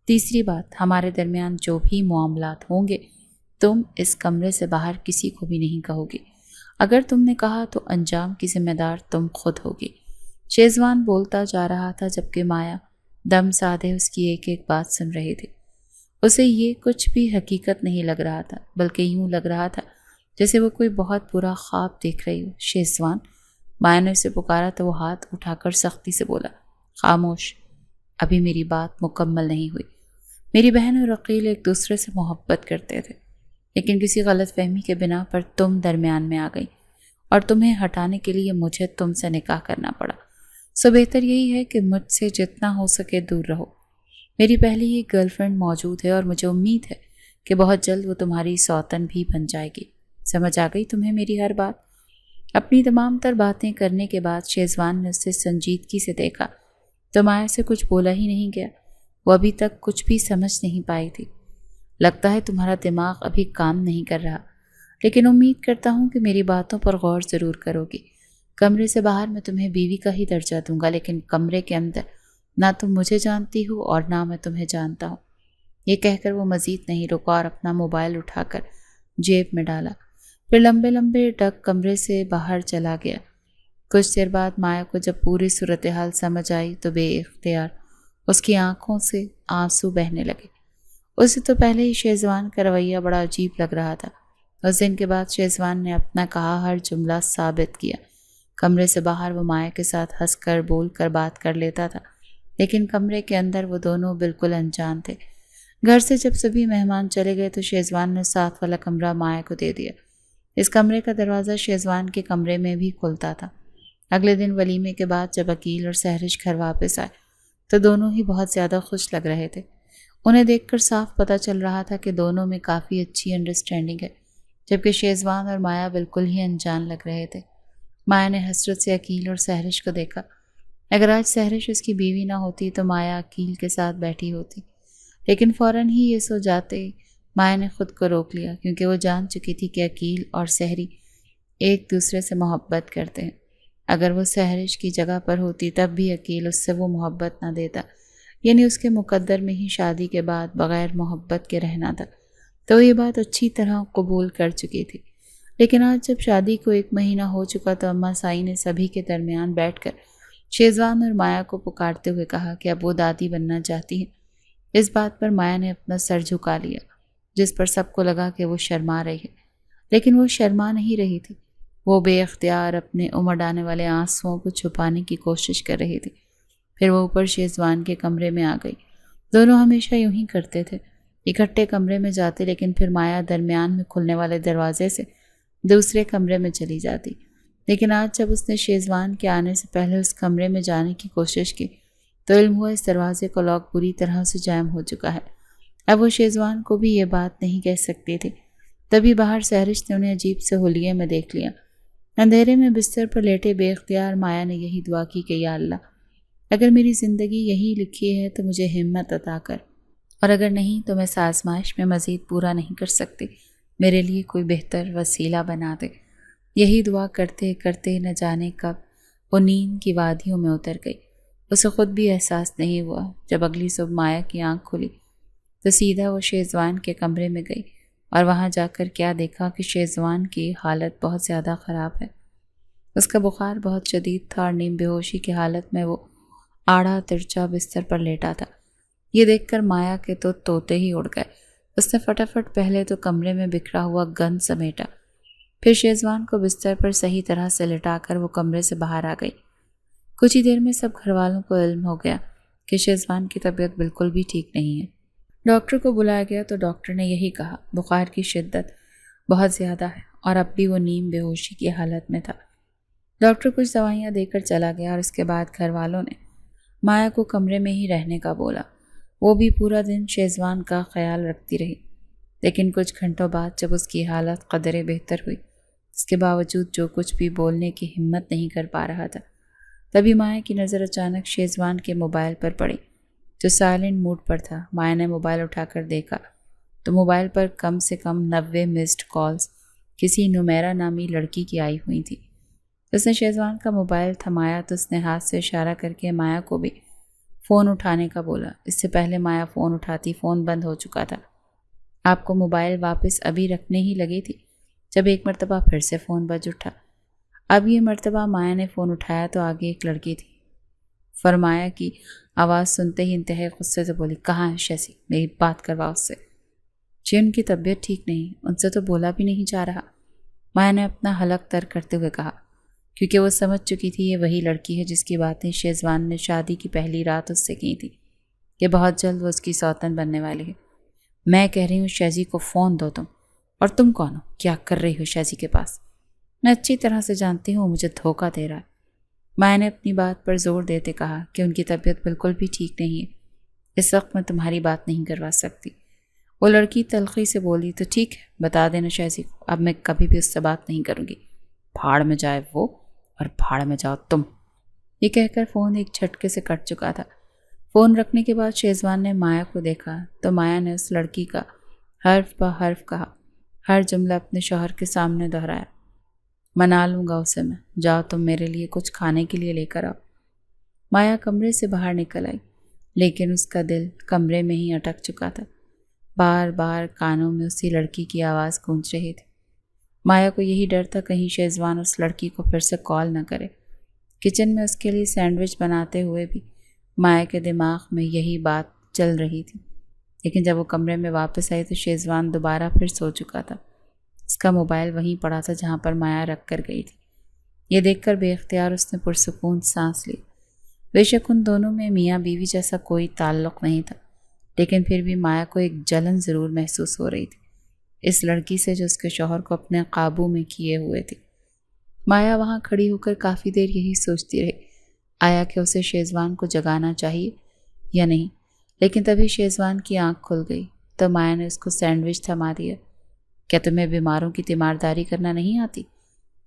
تیسری بات، ہمارے درمیان جو بھی معاملات ہوں گے تم اس کمرے سے باہر کسی کو بھی نہیں کہو گی۔ اگر تم نے کہا تو انجام کی ذمہ دار تم خود ہوگی۔ شہزوان بولتا جا رہا تھا جبکہ مایا دم سادھے اس کی ایک ایک بات سن رہی تھی۔ اسے یہ کچھ بھی حقیقت نہیں لگ رہا تھا، بلکہ یوں لگ رہا تھا جیسے وہ کوئی بہت برا خواب دیکھ رہی ہو۔ شہزوان، مایا نے اسے پکارا تو وہ ہاتھ اٹھا کر سختی سے بولا خاموش، ابھی میری بات مکمل نہیں ہوئی۔ میری بہن اور عقیل ایک دوسرے سے محبت کرتے تھے، لیکن کسی غلط فہمی کے بنا پر تم درمیان میں آ گئی۔ اور تمہیں ہٹانے کے لیے مجھے تم سے نکاح کرنا پڑا۔ سو بہتر یہی ہے کہ مجھ سے جتنا ہو سکے دور رہو۔ میری پہلی ہی گرل فرینڈ موجود ہے اور مجھے امید ہے کہ بہت جلد وہ تمہاری سوتن بھی بن جائے گی۔ سمجھ آ گئی تمہیں میری ہر بات؟ اپنی تمام تر باتیں کرنے کے بعد شیزوان نے اسے سنجیدگی سے دیکھا تو مایا سے کچھ بولا ہی نہیں گیا۔ وہ ابھی تک کچھ بھی سمجھ نہیں پائی تھی۔ لگتا ہے تمہارا دماغ ابھی کام نہیں کر رہا، لیکن امید کرتا ہوں کہ میری باتوں پر غور ضرور کرو گی۔ کمرے سے باہر میں تمہیں بیوی کا ہی درجہ دوں گا، لیکن کمرے کے اندر نہ تم مجھے جانتی ہو اور نہ میں تمہیں جانتا ہوں۔ یہ کہہ کر وہ مزید نہیں رکا اور اپنا موبائل اٹھا کر جیب میں ڈالا، پھر لمبے لمبے ڈگ کمرے سے باہر چلا گیا۔ کچھ دیر بعد مایا کو جب پوری صورتحال سمجھ آئی تو بے اختیار اس کی آنکھوں سے آنسو بہنے لگے۔ اسے تو پہلے ہی شیزوان کا رویہ بڑا عجیب لگ رہا تھا۔ اس دن کے بعد شیزوان نے اپنا کہا ہر جملہ ثابت کیا۔ کمرے سے باہر وہ مایا کے ساتھ ہنس کر بول کر بات کر لیتا تھا، لیکن کمرے کے اندر وہ دونوں بالکل انجان تھے۔ گھر سے جب سبھی مہمان چلے گئے تو شیزوان نے ساتھ والا کمرہ مایا کو دے دیا۔ اس کمرے کا دروازہ شیزوان کے کمرے میں بھی کھلتا تھا۔ اگلے دن ولیمے کے بعد جب عقیل اور سحرش گھر واپس آئے تو دونوں ہی بہت زیادہ خوش لگ رہے تھے۔ انہیں دیکھ کر صاف پتہ چل رہا تھا کہ دونوں میں کافی اچھی انڈرسٹینڈنگ ہے، جبکہ شیزوان اور مایا بالکل ہی انجان لگ رہے تھے۔ مایا نے حسرت سے عقیل اور سحرش کو دیکھا۔ اگر آج سحرش اس کی بیوی نہ ہوتی تو مایا عقیل کے ساتھ بیٹھی ہوتی، لیکن فوراً ہی یہ سو جاتے۔ مایا نے خود کو روک لیا کیونکہ وہ جان چکی تھی کہ عقیل اور سحری ایک دوسرے سے محبت کرتے ہیں۔ اگر وہ سحرش کی جگہ پر ہوتی تب بھی عقیل اس سے وہ محبت نہ دیتا، یعنی اس کے مقدر میں ہی شادی کے بعد بغیر محبت کے رہنا تھا، تو یہ بات اچھی طرح قبول کر چکی تھی۔ لیکن آج جب شادی کو 1 مہینہ ہو چکا تو اماں سائی نے سبھی کے درمیان بیٹھ کر شیزوان اور مایا کو پکارتے ہوئے کہا کہ اب وہ دادی بننا چاہتی ہیں۔ اس بات پر مایا نے اپنا سر جھکا لیا، جس پر سب کو لگا کہ وہ شرما رہی ہے، لیکن وہ شرما نہیں رہی تھی۔ وہ بے اختیار اپنے امڑ آنے والے آنسوؤں کو چھپانے کی کوشش کر رہی تھی۔ پھر وہ اوپر شیزوان کے کمرے میں آ گئی۔ دونوں ہمیشہ یوں ہی کرتے تھے، اکٹھے کمرے میں جاتے، لیکن پھر مایا درمیان میں کھلنے والے دروازے سے دوسرے کمرے میں چلی جاتی۔ لیکن آج جب اس نے شیزوان کے آنے سے پہلے اس کمرے میں جانے کی کوشش کی تو علم ہوا اس دروازے کا لاک بری طرح سے جام ہو چکا ہے۔ اب وہ شیزوان کو بھی یہ بات نہیں کہہ سکتی تھی۔ تبھی باہر سحرش نے انہیں عجیب سے حلیے میں دیکھ لیا۔ اندھیرے میں بستر پر لیٹے بے اختیار مایا نے یہی دعا کی کہ یا اللہ، اگر میری زندگی یہی لکھی ہے تو مجھے ہمت عطا کر، اور اگر نہیں تو میں اس آزمائش میں مزید پورا نہیں کر سکتی، میرے لیے کوئی بہتر وسیلہ بنا دے۔ یہی دعا کرتے کرتے نہ جانے کب وہ نیند کی وادیوں میں اتر گئی۔ اسے خود بھی احساس نہیں ہوا۔ جب اگلی صبح مایا کی آنکھ کھلی تو سیدھا وہ شیزوان کے کمرے میں گئی اور وہاں جا کر کیا دیکھا کہ شیزوان کی حالت بہت زیادہ خراب ہے۔ اس کا بخار بہت شدید تھا اور نیم بے ہوشی کی حالت میں وہ آڑا ترچا بستر پر لیٹا تھا۔ یہ دیکھ کر مایا کے تو طوطے ہی اڑ گئے۔ اس نے فٹافٹ پہلے تو کمرے میں بکھرا ہوا گند سمیٹا، پھر شیزوان کو بستر پر صحیح طرح سے لٹا کر وہ کمرے سے باہر آ گئی۔ کچھ ہی دیر میں سب گھر والوں کو علم ہو گیا کہ شیزوان کی طبیعت بالکل بھی ٹھیک نہیں ہے۔ ڈاکٹر کو بلایا گیا تو ڈاکٹر نے یہی کہا، بخار کی شدت بہت زیادہ ہے اور اب بھی وہ نیم بے ہوشی کی حالت میں تھا۔ ڈاکٹر کچھ دوائیاں دے کر چلا گیا اور اس کے بعد گھر والوں نے مایا کو کمرے میں ہی رہنے کا بولا۔ وہ بھی پورا دن شیزوان کا خیال رکھتی رہی، لیکن کچھ گھنٹوں بعد جب اس کی حالت قدرے بہتر ہوئی، اس کے باوجود جو کچھ بھی بولنے کی ہمت نہیں کر پا رہا تھا، تبھی مایا کی نظر اچانک شیزوان کے موبائل پر پڑی جو سائلنٹ موڈ پر تھا۔ مایا نے موبائل اٹھا کر دیکھا تو موبائل پر کم سے کم 90 مسڈ کالز کسی نمیرہ نامی لڑکی کی آئی ہوئی تھی۔ اس نے شیزوان کا موبائل تھمایا تو اس نے ہاتھ سے اشارہ کر کے مایا کو بھی فون اٹھانے کا بولا۔ اس سے پہلے مایا فون اٹھاتی فون بند ہو چکا تھا۔ آپ کو موبائل واپس ابھی رکھنے ہی لگی تھی جب ایک مرتبہ پھر سے فون بج اٹھا۔ اب یہ مرتبہ مایا نے فون اٹھایا تو آگے ایک لڑکی تھی۔ فرمایا کی آواز سنتے ہی انتہائی غصے سے بولی، کہاں ہے شیزی؟ میری بات کروا اس سے۔ جی ان کی طبیعت ٹھیک نہیں، ان سے تو بولا بھی نہیں جا رہا، مایا نے اپنا حلق تر کرتے ہوئے کہا، کیونکہ وہ سمجھ چکی تھی یہ وہی لڑکی ہے جس کی باتیں شیزوان نے شادی کی پہلی رات اس سے کی تھی کہ بہت جلد وہ اس کی سوتن بننے والی ہے۔ میں کہہ رہی ہوں شیزی کو فون دو تم، اور تم کون ہو؟ کیا کر رہی ہو شیزی کے پاس؟ میں اچھی طرح سے جانتی ہوں مجھے دھوکہ دے رہا ہے۔ مایا نے اپنی بات پر زور دیتے کہا کہ ان کی طبیعت بالکل بھی ٹھیک نہیں ہے، اس وقت میں تمہاری بات نہیں کروا سکتی۔ وہ لڑکی تلخی سے بولی، تو ٹھیک ہے، بتا دینا شہزی کو، اب میں کبھی بھی اس سے بات نہیں کروں گی۔ بھاڑ میں جائے وہ اور بھاڑ میں جاؤ تم۔ یہ کہہ کر فون ایک جھٹکے سے کٹ چکا تھا۔ فون رکھنے کے بعد شیزوان نے مایا کو دیکھا تو مایا نے اس لڑکی کا حرف بہ حرف کہا، ہر جملہ اپنے شوہر کے سامنے دہرایا۔ منا لوں گا اسے میں، جاؤ تم میرے لیے کچھ کھانے کے لیے لے کر آؤ۔ مایا کمرے سے باہر نکل آئی، لیکن اس کا دل کمرے میں ہی اٹک چکا تھا۔ بار بار کانوں میں اسی لڑکی کی آواز گونج رہی تھی۔ مایا کو یہی ڈر تھا کہیں شیزوان اس لڑکی کو پھر سے کال نہ کرے۔ کچن میں اس کے لیے سینڈوچ بناتے ہوئے بھی مایا کے دماغ میں یہی بات چل رہی تھی، لیکن جب وہ کمرے میں واپس آئی تو شیزوان دوبارہ پھر سو چکا تھا۔ اس کا موبائل وہیں پڑا تھا جہاں پر مایا رکھ کر گئی تھی۔ یہ دیکھ کر بے اختیار اس نے پرسکون سانس لی۔ بے شک ان دونوں میں میاں بیوی جیسا کوئی تعلق نہیں تھا، لیکن پھر بھی مایا کو ایک جلن ضرور محسوس ہو رہی تھی اس لڑکی سے جو اس کے شوہر کو اپنے قابو میں کیے ہوئے تھی۔ مایا وہاں کھڑی ہو کر کافی دیر یہی سوچتی رہی، آیا کہ اسے شیزوان کو جگانا چاہیے یا نہیں، لیکن تبھی شیزوان کی آنکھ کھل گئی تو مایا نے اس کو سینڈوچ تھما دیا۔ کیا تمہیں بیماروں کی تیمارداری کرنا نہیں آتی؟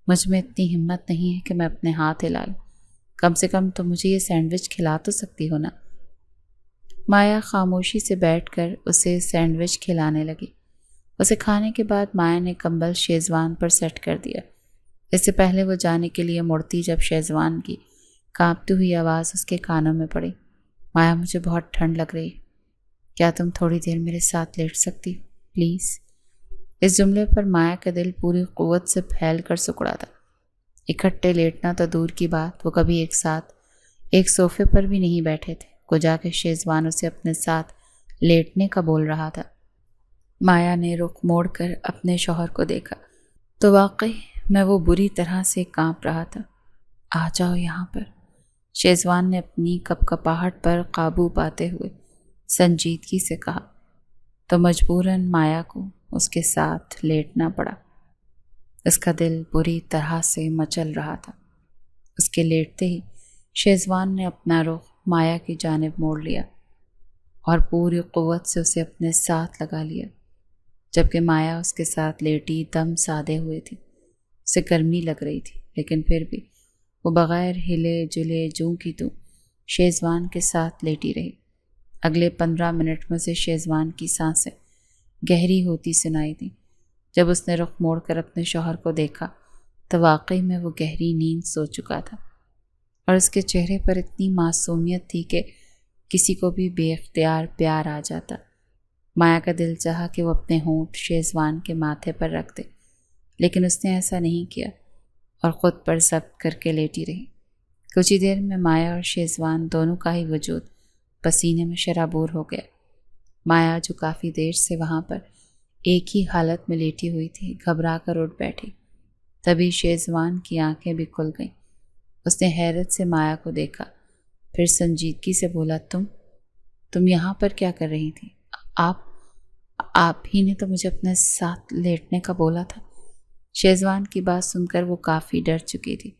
مجھ میں اتنی ہمت نہیں ہے کہ میں اپنے ہاتھ ہلا لوں، کم سے کم تو مجھے یہ سینڈوچ کھلا تو سکتی ہو نا۔ مایا خاموشی سے بیٹھ کر اسے سینڈوچ کھلانے لگی۔ اسے کھانے کے بعد مایا نے کمبل شیزوان پر سیٹ کر دیا۔ اس سے پہلے وہ جانے کے لیے مڑتی جب شیزوان کی کانپتی ہوئی آواز اس کے کانوں میں پڑی، مایا مجھے بہت ٹھنڈ لگ رہی ہے، کیا تم تھوڑی دیر میرے ساتھ لیٹ سکتی ہو پلیز؟ اس جملے پر مایا کا دل پوری قوت سے پھیل کر سکڑا تھا۔ اکٹھے لیٹنا تو دور کی بات، وہ کبھی ایک ساتھ ایک صوفے پر بھی نہیں بیٹھے تھے، کجا کے شیزوان اسے اپنے ساتھ لیٹنے کا بول رہا تھا۔ مایا نے رخ موڑ کر اپنے شوہر کو دیکھا تو واقعی میں وہ بری طرح سے کانپ رہا تھا۔ آ جاؤ یہاں پر، شیزوان نے اپنی کپکپاہٹ پر قابو پاتے ہوئے سنجیدگی سے کہا، تو مجبوراً مایا کو اس کے ساتھ لیٹنا پڑا۔ اس کا دل بری طرح سے مچل رہا تھا۔ اس کے لیٹتے ہی شیزوان نے اپنا رخ مایا کی جانب موڑ لیا اور پوری قوت سے اسے اپنے ساتھ لگا لیا، جبکہ مایا اس کے ساتھ لیٹی دم سادے ہوئے تھی۔ اسے گرمی لگ رہی تھی، لیکن پھر بھی وہ بغیر ہلے جلے جوں کی توں شیزوان کے ساتھ لیٹی رہی۔ اگلے 15 منٹ میں سے شیزوان کی سانسیں گہری ہوتی سنائی دیں۔ جب اس نے رخ موڑ کر اپنے شوہر کو دیکھا تو واقعی میں وہ گہری نیند سو چکا تھا، اور اس کے چہرے پر اتنی معصومیت تھی کہ کسی کو بھی بے اختیار پیار آ جاتا۔ مایا کا دل چاہا کہ وہ اپنے ہونٹ شیزوان کے ماتھے پر رکھ دے، لیکن اس نے ایسا نہیں کیا اور خود پر ضبط کر کے لیٹی رہی۔ کچھ ہی دیر میں مایا اور شیزوان دونوں کا ہی وجود پسینے میں شرابور ہو گیا۔ مایا جو کافی دیر سے وہاں پر ایک ہی حالت میں لیٹی ہوئی تھی، گھبرا کر اٹھ بیٹھی۔ تبھی شیزوان کی آنکھیں بھی کھل گئیں۔ اس نے حیرت سے مایا کو دیکھا، پھر سنجیدگی سے بولا، تم یہاں پر کیا کر رہی تھی؟ آپ ہی نے تو مجھے اپنے ساتھ لیٹنے کا بولا تھا۔ شیزوان کی بات سن کر وہ کافی ڈر چکی تھی،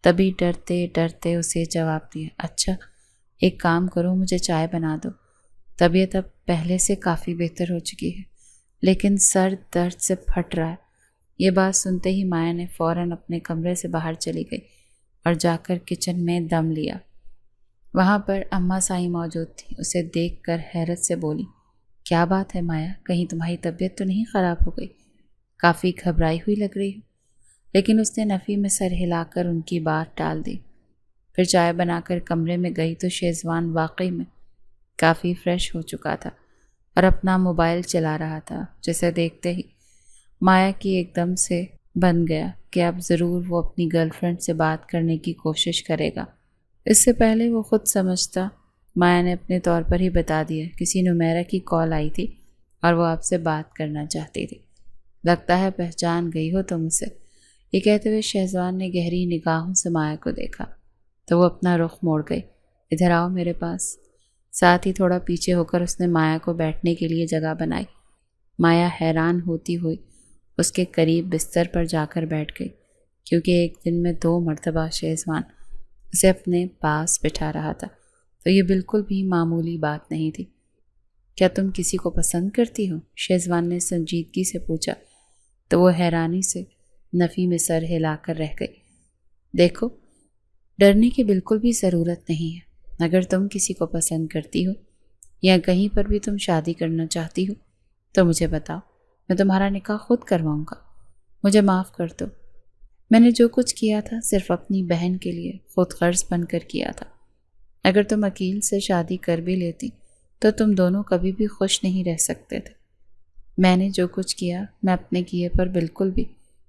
تبھی ڈرتے ڈرتے اسے جواب دیا، اچھا ایک کام کرو، مجھے چائے بنا دو۔ طبیعت اب پہلے سے کافی بہتر ہو چکی ہے، لیکن سر درد سے پھٹ رہا ہے۔ یہ بات سنتے ہی مایا نے فوراً اپنے کمرے سے باہر چلی گئی اور جا کر کچن میں دم لیا۔ وہاں پر اماں سائی موجود تھی۔ اسے دیکھ کر حیرت سے بولی، کیا بات ہے مایا، کہیں تمہاری طبیعت تو نہیں خراب ہو گئی؟ کافی گھبرائی ہوئی لگ رہی ہو۔ لیکن اس نے نفی میں سر ہلا کر ان کی بات ٹال دی۔ پھر چائے بنا کر کمرے میں گئی تو شیزوان واقعی میں کافی فریش ہو چکا تھا اور اپنا موبائل چلا رہا تھا، جسے دیکھتے ہی مایا کی ایک دم سے بن گیا کہ اب ضرور وہ اپنی گرل فرینڈ سے بات کرنے کی کوشش کرے گا۔ اس سے پہلے وہ خود سمجھتا، مایا نے اپنے طور پر ہی بتا دیا، کسی نمیرہ کی کال آئی تھی اور وہ آپ سے بات کرنا چاہتی تھی، لگتا ہے پہچان گئی ہو تم اسے۔ یہ کہتے ہوئے شہزوان نے گہری نگاہوں سے مایا کو دیکھا تو وہ اپنا رخ موڑ گئی، ادھر آؤ میرے پاس۔ ساتھ ہی تھوڑا پیچھے ہو کر اس نے مایا کو بیٹھنے کے لیے جگہ بنائی۔ مایا حیران ہوتی ہوئی اس کے قریب بستر پر جا کر بیٹھ گئی۔ کیونکہ ایک دن میں 2 مرتبہ شہزوان اسے اپنے پاس بٹھا رہا تھا، تو یہ بالکل بھی معمولی بات نہیں تھی۔ کیا تم کسی کو پسند کرتی ہو؟ شہزوان نے سنجیدگی سے پوچھا، تو وہ حیرانی سے نفی میں سر ہلا کر رہ گئی۔ دیکھو، ڈرنے کی بالکل بھی ضرورت نہیں ہے۔ اگر تم کسی کو پسند کرتی ہو یا کہیں پر بھی تم شادی کرنا چاہتی ہو تو مجھے بتاؤ، میں تمہارا نکاح خود کرواؤں گا۔ مجھے معاف کر دو، میں نے جو کچھ کیا تھا صرف اپنی بہن کے لیے خود غرض بن کر کیا تھا۔ اگر تم عقیل سے شادی کر بھی لیتی تو تم دونوں کبھی بھی خوش نہیں رہ سکتے تھے۔ میں نے جو کچھ کیا، میں اپنے کیے پر بالکل بھی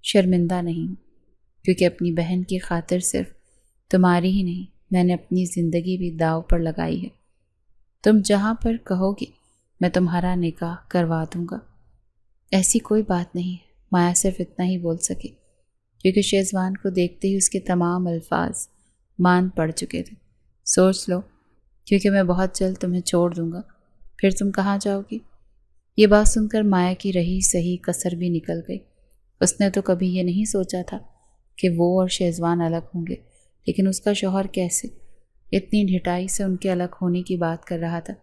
شرمندہ نہیں ہوں، کیونکہ اپنی بہن کی خاطر صرف تمہاری ہی نہیں، میں نے اپنی زندگی بھی داؤ پر لگائی ہے۔ تم جہاں پر کہو گی میں تمہارا نکاح کروا دوں گا۔ ایسی کوئی بات نہیں ہے، مایا صرف اتنا ہی بول سکی، کیونکہ شہزوان کو دیکھتے ہی اس کے تمام الفاظ مان پڑ چکے تھے۔ سوچ لو، کیونکہ میں بہت جلد تمہیں چھوڑ دوں گا، پھر تم کہاں جاؤ گی؟ یہ بات سن کر مایا کی رہی صحیح کسر بھی نکل گئی۔ اس نے تو کبھی یہ نہیں سوچا تھا کہ وہ اور شہزوان الگ ہوں گے، لیکن اس کا شوہر کیسے اتنی ڈھٹائی سے ان کے الگ ہونے کی بات کر رہا تھا۔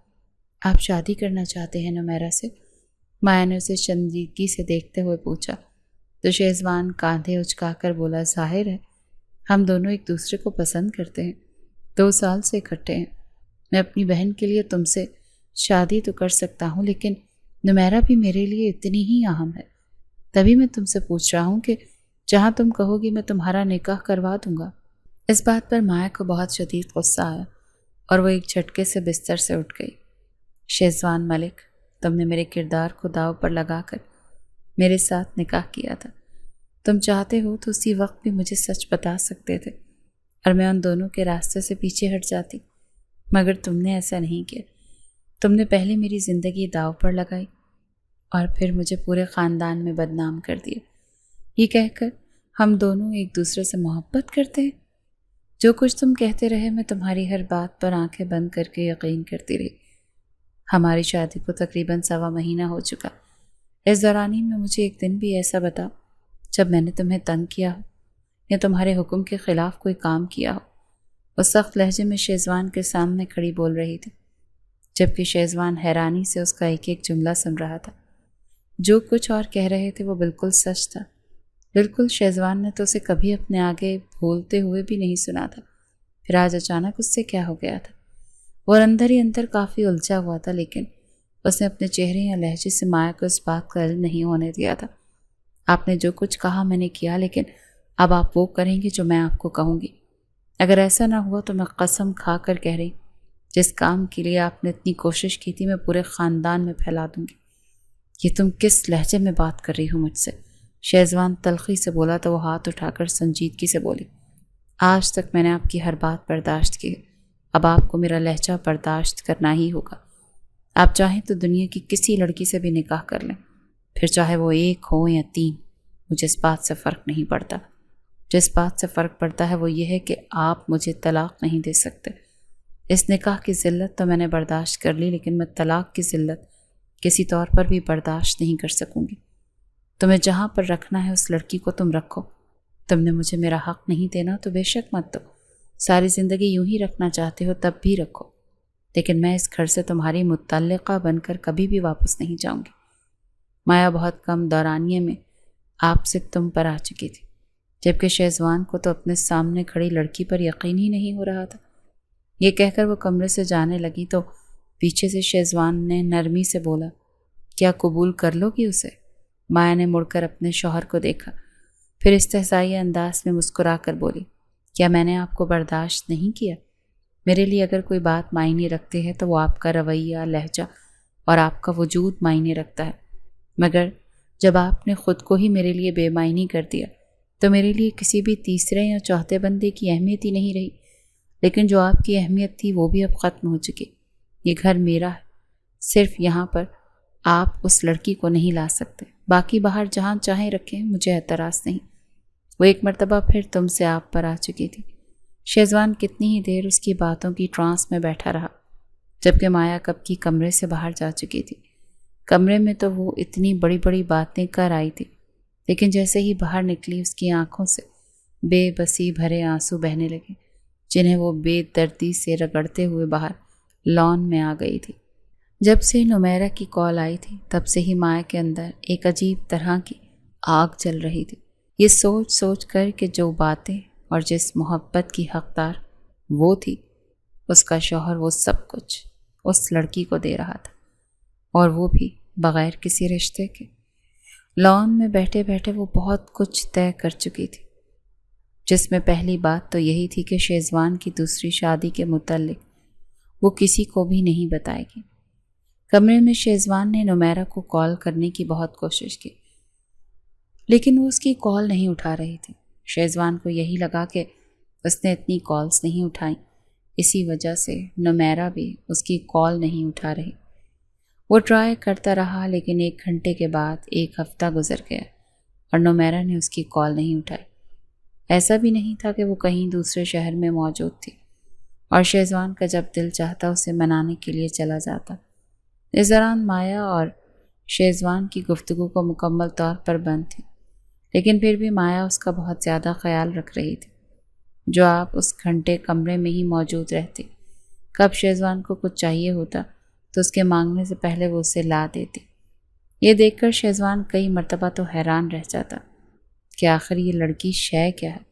آپ شادی کرنا چاہتے ہیں نمیرا سے؟ مایا نے اسے سنجیدگی سے دیکھتے ہوئے پوچھا، تو شہزوان کاندھے اچکا کر بولا، ظاہر ہے ہم دونوں ایک دوسرے کو پسند کرتے ہیں، 2 سال سے اکٹھے ہیں۔ میں اپنی بہن کے لیے تم سے شادی تو کر سکتا ہوں، لیکن نمیرا بھی میرے لیے اتنی ہی اہم ہے۔ تبھی میں تم سے پوچھ رہا ہوں کہ جہاں تم کہو گی میں تمہارا نکاح کروا دوں گا۔ اس بات پر مایا کو بہت شدید غصہ آیا اور وہ ایک جھٹکے سے بستر سے اٹھ گئی۔ شہزوان ملک، تم نے میرے کردار کو داؤ پر لگا کر میرے ساتھ نکاح کیا تھا۔ تم چاہتے ہو تو اسی وقت بھی مجھے سچ بتا سکتے تھے اور میں ان دونوں کے راستے سے پیچھے ہٹ جاتی، مگر تم نے ایسا نہیں کیا۔ تم نے پہلے میری زندگی داؤ پر لگائی اور پھر مجھے پورے خاندان میں بدنام کر دیا، یہ کہہ کر ہم دونوں ایک دوسرے سے محبت کرتے ہیں۔ جو کچھ تم کہتے رہے میں تمہاری ہر بات پر آنکھیں بند کر کے یقین کرتی رہی۔ ہماری شادی کو تقریباً 1.25 مہینہ ہو چکا۔ اس دورانی میں مجھے ایک دن بھی ایسا بتاؤ جب میں نے تمہیں تنگ کیا ہو یا تمہارے حکم کے خلاف کوئی کام کیا ہو۔ وہ سخت لہجے میں شہزوان کے سامنے کھڑی بول رہی تھی، جبکہ شہزوان حیرانی سے اس کا ایک ایک جملہ سن رہا تھا۔ جو کچھ اور کہہ رہے تھے وہ بالکل سچ تھا۔ بالکل شہزوان نے تو اسے کبھی اپنے آگے بھولتے ہوئے بھی نہیں سنا تھا، پھر آج اچانک اس سے کیا ہو گیا تھا؟ وہ اندر ہی اندر کافی الجھا ہوا تھا، لیکن اس نے اپنے چہرے یا لہجے سے مایا کو اس بات کا علم نہیں ہونے دیا تھا۔ آپ نے جو کچھ کہا میں نے کیا، لیکن اب آپ وہ کریں گے جو میں آپ کو کہوں گی۔ اگر ایسا نہ ہوا تو میں قسم کھا کر کہہ رہی، جس کام کے لیے آپ نے اتنی کوشش کی تھی میں پورے خاندان میں پھیلا دوں گی۔ یہ تم کس لہجے میں بات کر رہی ہو مجھ سے؟ شہزوان تلخی سے بولا تو وہ ہاتھ اٹھا کر سنجیدگی سے بولی، آج تک میں نے آپ کی ہر بات برداشت کی ہے، اب آپ کو میرا لہجہ برداشت کرنا ہی ہوگا۔ آپ چاہیں تو دنیا کی کسی لڑکی سے بھی نکاح کر لیں، پھر چاہے وہ 1 ہو یا 3، مجھے اس بات سے فرق نہیں پڑتا۔ جس بات سے فرق پڑتا ہے وہ یہ ہے کہ آپ مجھے طلاق نہیں دے سکتے۔ اس نکاح کی ذلت تو میں نے برداشت کر لی، لیکن میں طلاق کی ذلت کسی طور پر بھی برداشت نہیں کر سکوں گی۔ تمہیں جہاں پر رکھنا ہے اس لڑکی کو تم رکھو۔ تم نے مجھے میرا حق نہیں دینا تو بے شک مت دو، ساری زندگی یوں ہی رکھنا چاہتے ہو تب بھی رکھو، لیکن میں اس گھر سے تمہاری متعلقہ بن کر کبھی بھی واپس نہیں جاؤں گی۔ مایا بہت کم دورانیے میں آپ سے تم پر آ چکی تھی، جبکہ شہزوان کو تو اپنے سامنے کھڑی لڑکی پر یقین ہی نہیں ہو رہا تھا۔ یہ کہہ کر وہ کمرے سے جانے لگی تو پیچھے سے شہزوان نے نرمی سے بولا، کیا قبول کر لو گی اسے؟ مایا نے مڑ کر اپنے شوہر کو دیکھا، پھر استحصائی انداز میں مسکرا کر بولی، کیا میں نے آپ کو برداشت نہیں کیا؟ میرے لیے اگر کوئی بات معنی رکھتے ہے تو وہ آپ کا رویہ، لہجہ اور آپ کا وجود معنی رکھتا ہے، مگر جب آپ نے خود کو ہی میرے لیے بے معنی کر دیا تو میرے لیے کسی بھی تیسرے یا چوتھے بندے کی اہمیت ہی نہیں رہی۔ لیکن جو آپ کی اہمیت تھی وہ بھی اب ختم ہو چکی۔ یہ گھر میرا ہے، صرف یہاں پر آپ اس لڑکی کو نہیں لا سکتے، باقی باہر جہاں چاہیں رکھیں، مجھے اعتراض نہیں۔ وہ ایک مرتبہ پھر تم سے آپ پر آ چکی تھی۔ شہزوان کتنی ہی دیر اس کی باتوں کی ٹرانس میں بیٹھا رہا، جبکہ مایا کب کی کمرے سے باہر جا چکی تھی۔ کمرے میں تو وہ اتنی بڑی بڑی باتیں کر آئی تھی، لیکن جیسے ہی باہر نکلی اس کی آنکھوں سے بے بسی بھرے آنسو بہنے لگے جنہیں وہ بے دردی سے رگڑتے ہوئے باہر لان میں آ گئی تھی۔ جب سے نمیرہ کی کال آئی تھی تب سے ہی مایا کے اندر ایک عجیب طرح کی آگ جل رہی تھی، یہ سوچ سوچ کر کہ جو باتیں اور جس محبت کی حقدار وہ تھی، اس کا شوہر وہ سب کچھ اس لڑکی کو دے رہا تھا، اور وہ بھی بغیر کسی رشتے کے۔ لان میں بیٹھے بیٹھے وہ بہت کچھ طے کر چکی تھی، جس میں پہلی بات تو یہی تھی کہ شیزوان کی دوسری شادی کے متعلق وہ کسی کو بھی نہیں بتائے گی۔ کمرے میں شیزوان نے نمیرہ کو کال کرنے کی بہت کوشش کی، لیکن وہ اس کی کال نہیں اٹھا رہی تھی۔ شیزوان کو یہی لگا کہ اس نے اتنی کالز نہیں اٹھائیں، اسی وجہ سے نمیرہ بھی اس کی کال نہیں اٹھا رہی۔ وہ ٹرائی کرتا رہا، لیکن 1 گھنٹے کے بعد 1 ہفتہ گزر گیا اور نمیرہ نے اس کی کال نہیں اٹھائی۔ ایسا بھی نہیں تھا کہ وہ کہیں دوسرے شہر میں موجود تھی اور شیزوان کا جب دل چاہتا اسے منانے کے لیے چلا جاتا۔ اس دوران مایا اور شیزوان کی گفتگو کو مکمل طور پر بند تھی، لیکن پھر بھی مایا اس کا بہت زیادہ خیال رکھ رہی تھی۔ جو آپ اس گھنٹے کمرے میں ہی موجود رہتی، کب شیزوان کو کچھ چاہیے ہوتا تو اس کے مانگنے سے پہلے وہ اسے لا دیتی۔ یہ دیکھ کر شیزوان کئی مرتبہ تو حیران رہ جاتا کہ آخر یہ لڑکی شے کیا ہے۔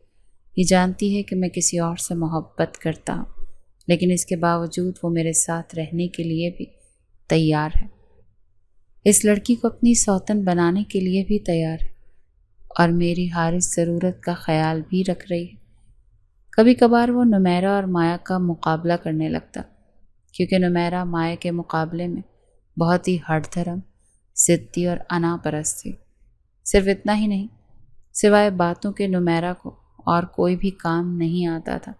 یہ جانتی ہے کہ میں کسی اور سے محبت کرتا ہوں، لیکن اس کے باوجود وہ میرے ساتھ رہنے کے لیے بھی تیار ہے، اس لڑکی کو اپنی سوتن بنانے کے لیے بھی تیار ہے، اور میری ہر ضرورت کا خیال بھی رکھ رہی ہے۔ کبھی کبھار وہ نمیرہ اور مایا کا مقابلہ کرنے لگتا، کیونکہ نمیرہ مایا کے مقابلے میں بہت ہی ہٹ دھرم، ضدی اور انا پرست تھی۔ صرف اتنا ہی نہیں، سوائے باتوں کے نمیرہ کو اور کوئی بھی کام نہیں آتا تھا،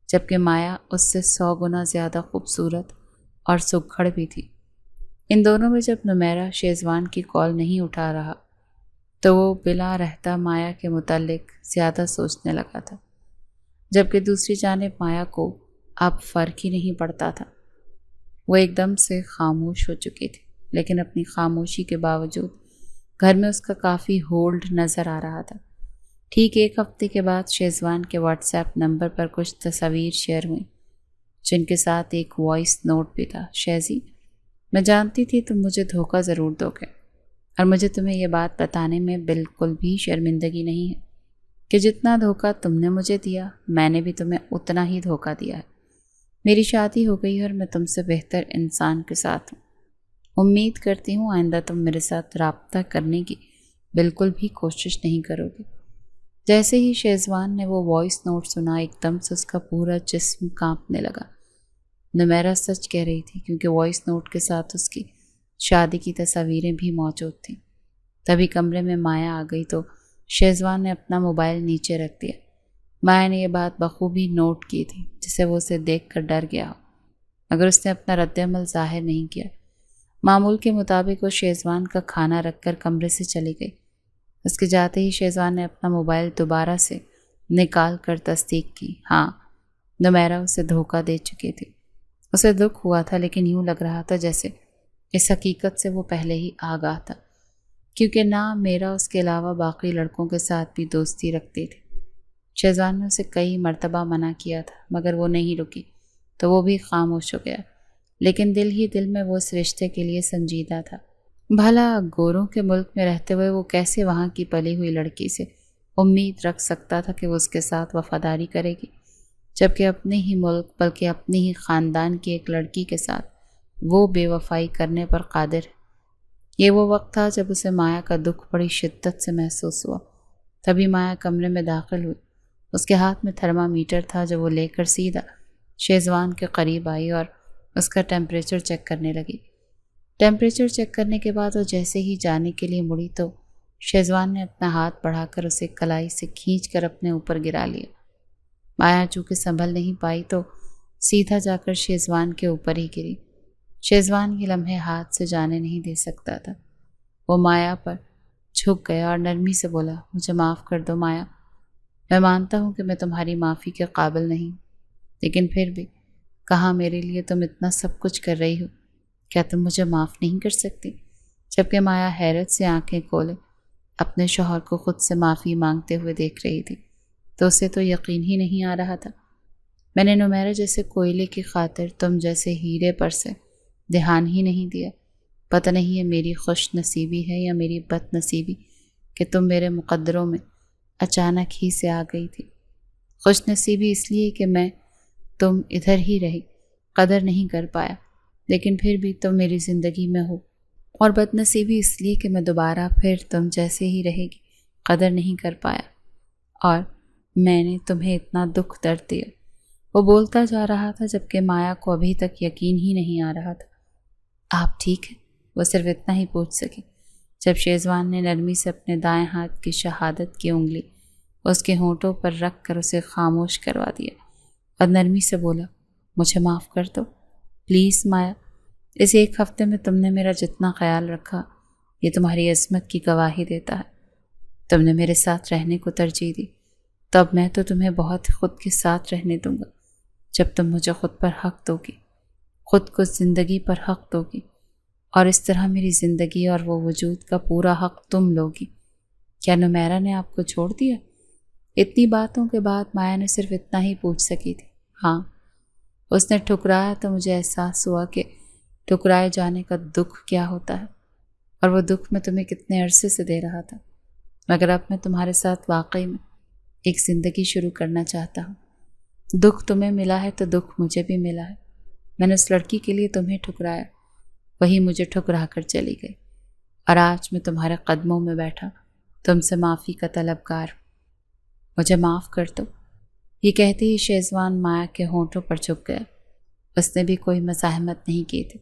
جبکہ مایا اس سے 100 گنا زیادہ خوبصورت اور سگھڑ بھی تھی۔ ان دونوں میں جب نمیرہ شیزوان کی کال نہیں اٹھا رہا تو وہ بلا رہتا مایا کے متعلق زیادہ سوچنے لگا تھا، جبکہ دوسری جانب مایا کو اب فرق ہی نہیں پڑتا تھا۔ وہ ایک دم سے خاموش ہو چکی تھی، لیکن اپنی خاموشی کے باوجود گھر میں اس کا کافی ہولڈ نظر آ رہا تھا۔ ٹھیک 1 ہفتے کے بعد شیزوان کے واٹس ایپ نمبر پر کچھ تصاویر شیئر ہوئیں، جن کے ساتھ ایک وائس نوٹ بھی تھا۔ شیزی، میں جانتی تھی تم مجھے دھوکہ ضرور دو گے، اور مجھے تمہیں یہ بات بتانے میں بالکل بھی شرمندگی نہیں ہے کہ جتنا دھوکہ تم نے مجھے دیا، میں نے بھی تمہیں اتنا ہی دھوکہ دیا ہے۔ میری شادی ہو گئی ہے اور میں تم سے بہتر انسان کے ساتھ ہوں۔ امید کرتی ہوں آئندہ تم میرے ساتھ رابطہ کرنے کی بالکل بھی کوشش نہیں کرو گے۔ جیسے ہی شیزوان نے وہ وائس نوٹ سنا، ایک دم سے اس کا پورا جسم کانپنے لگا۔ نمیرہ سچ کہہ رہی تھی، کیونکہ وائس نوٹ کے ساتھ اس کی شادی کی تصاویریں بھی موجود تھیں۔ تبھی کمرے میں مایا آ گئی تو شیزوان نے اپنا موبائل نیچے رکھ دیا۔ مایا نے یہ بات بخوبی نوٹ کی تھی، جسے وہ اسے دیکھ کر ڈر گیا ہو، مگر اس نے اپنا رد عمل ظاہر نہیں کیا۔ معمول کے مطابق وہ شیزوان کا کھانا رکھ کر کمرے سے چلی گئی۔ اس کے جاتے ہی شیزوان نے اپنا موبائل دوبارہ سے نکال کر تصدیق کی۔ ہاں، نمیرہ اسے دھوکہ دے چکی تھی۔ اسے دکھ ہوا تھا، لیکن یوں لگ رہا تھا جیسے اس حقیقت سے وہ پہلے ہی آگاہ تھا، کیونکہ نہ میرا اس کے علاوہ باقی لڑکوں کے ساتھ بھی دوستی رکھتی تھی۔ شیزوان نے اسے کئی مرتبہ منع کیا تھا، مگر وہ نہیں رکی تو وہ بھی خاموش ہو گیا، لیکن دل ہی دل میں وہ اس رشتے کے لیے سنجیدہ تھا۔ بھلا گوروں کے ملک میں رہتے ہوئے وہ کیسے وہاں کی پلی ہوئی لڑکی سے امید رکھ سکتا تھا کہ وہ اس کے ساتھ وفاداری کرے گی، جبکہ اپنے ہی ملک بلکہ اپنے ہی خاندان کی ایک لڑکی کے ساتھ وہ بے وفائی کرنے پر قادر ہے۔ یہ وہ وقت تھا جب اسے مایا کا دکھ بڑی شدت سے محسوس ہوا۔ تبھی مایا کمرے میں داخل ہوئی۔ اس کے ہاتھ میں تھرمامیٹر تھا جو وہ لے کر سیدھا شیزوان کے قریب آئی اور اس کا ٹیمپریچر چیک کرنے لگی۔ ٹیمپریچر چیک کرنے کے بعد وہ جیسے ہی جانے کے لیے مڑی تو شیزوان نے اپنا ہاتھ بڑھا کر اسے کلائی سے کھینچ کر اپنے اوپر گرا لیا۔ مایا چونکہ سنبھل نہیں پائی تو سیدھا جا کر شیزوان کے اوپر ہی گری۔ شیزوان یہ لمحے ہاتھ سے جانے نہیں دے سکتا تھا۔ وہ مایا پر جھک گیا اور نرمی سے بولا، مجھے معاف کر دو مایا، میں مانتا ہوں کہ میں تمہاری معافی کے قابل نہیں، لیکن پھر بھی کہاں میرے لیے تم اتنا سب کچھ کر رہی ہو، کیا تم مجھے معاف نہیں کر سکتی؟ جبکہ مایا حیرت سے آنکھیں کھولے اپنے شوہر کو خود سے معافی مانگتے ہوئے دیکھ رہی تھی۔ تو اسے تو یقین ہی نہیں آ رہا تھا۔ میں نے نمیرہ جیسے کوئلے کی خاطر تم جیسے ہیرے پر سے دھیان ہی نہیں دیا۔ پتہ نہیں یہ میری خوش نصیبی ہے یا میری بد نصیبی کہ تم میرے مقدروں میں اچانک ہی سے آ گئی تھی۔ خوش نصیبی اس لیے کہ میں تم ادھر ہی رہی، قدر نہیں کر پایا، لیکن پھر بھی تم میری زندگی میں ہو، اور بد نصیبی اس لیے کہ میں دوبارہ پھر تم جیسے ہی رہے گی، قدر نہیں کر پایا، اور میں نے تمہیں اتنا دکھ درد دیا۔ وہ بولتا جا رہا تھا جبکہ مایا کو ابھی تک یقین ہی نہیں آ رہا تھا۔ آپ ٹھیک ہیں؟ وہ صرف اتنا ہی پوچھ سکی جب شیزوان نے نرمی سے اپنے دائیں ہاتھ کی شہادت کی انگلی اس کے ہونٹوں پر رکھ کر اسے خاموش کروا دیا اور نرمی سے بولا، مجھے معاف کر دو پلیز مایا۔ اس ایک ہفتے میں تم نے میرا جتنا خیال رکھا یہ تمہاری عظمت کی گواہی دیتا ہے۔ تم نے میرے ساتھ رہنے کو ترجیح دی، تو اب میں تو تمہیں بہت خود کے ساتھ رہنے دوں گا جب تم مجھے خود پر حق دو گی، خود کو زندگی پر حق دو گی، اور اس طرح میری زندگی اور وہ وجود کا پورا حق تم لوگی۔ کیا نمیرہ نے آپ کو چھوڑ دیا؟ اتنی باتوں کے بعد مایا نے صرف اتنا ہی پوچھ سکی تھی، ہاں۔ اس نے ٹھکرایا تو مجھے احساس ہوا کہ ٹھکرائے جانے کا دکھ کیا ہوتا ہے، اور وہ دکھ میں تمہیں کتنے عرصے سے دے رہا تھا، مگر اب میں تمہارے ساتھ واقعی میں ایک زندگی شروع کرنا چاہتا ہوں۔ دکھ تمہیں ملا ہے تو دکھ مجھے بھی ملا ہے۔ میں نے اس لڑکی کے لیے تمہیں ٹھکرایا، وہی مجھے ٹھکرا کر چلی گئی، اور آج میں تمہارے قدموں میں بیٹھا تم سے معافی کا طلبگار ہوں، مجھے معاف کر دو۔ یہ کہتے ہی شیزوان مایا کے ہونٹوں پر جھک گیا۔ اس نے بھی کوئی مزاحمت نہیں کی تھی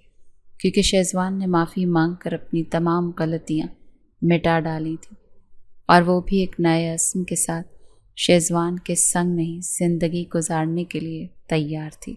کیونکہ شیزوان نے معافی مانگ کر اپنی تمام غلطیاں مٹا ڈالی تھیں، اور وہ بھی ایک نئے عزم کے ساتھ شیزوان کے سنگ نہیں زندگی گزارنے کے لیے تیار تھی۔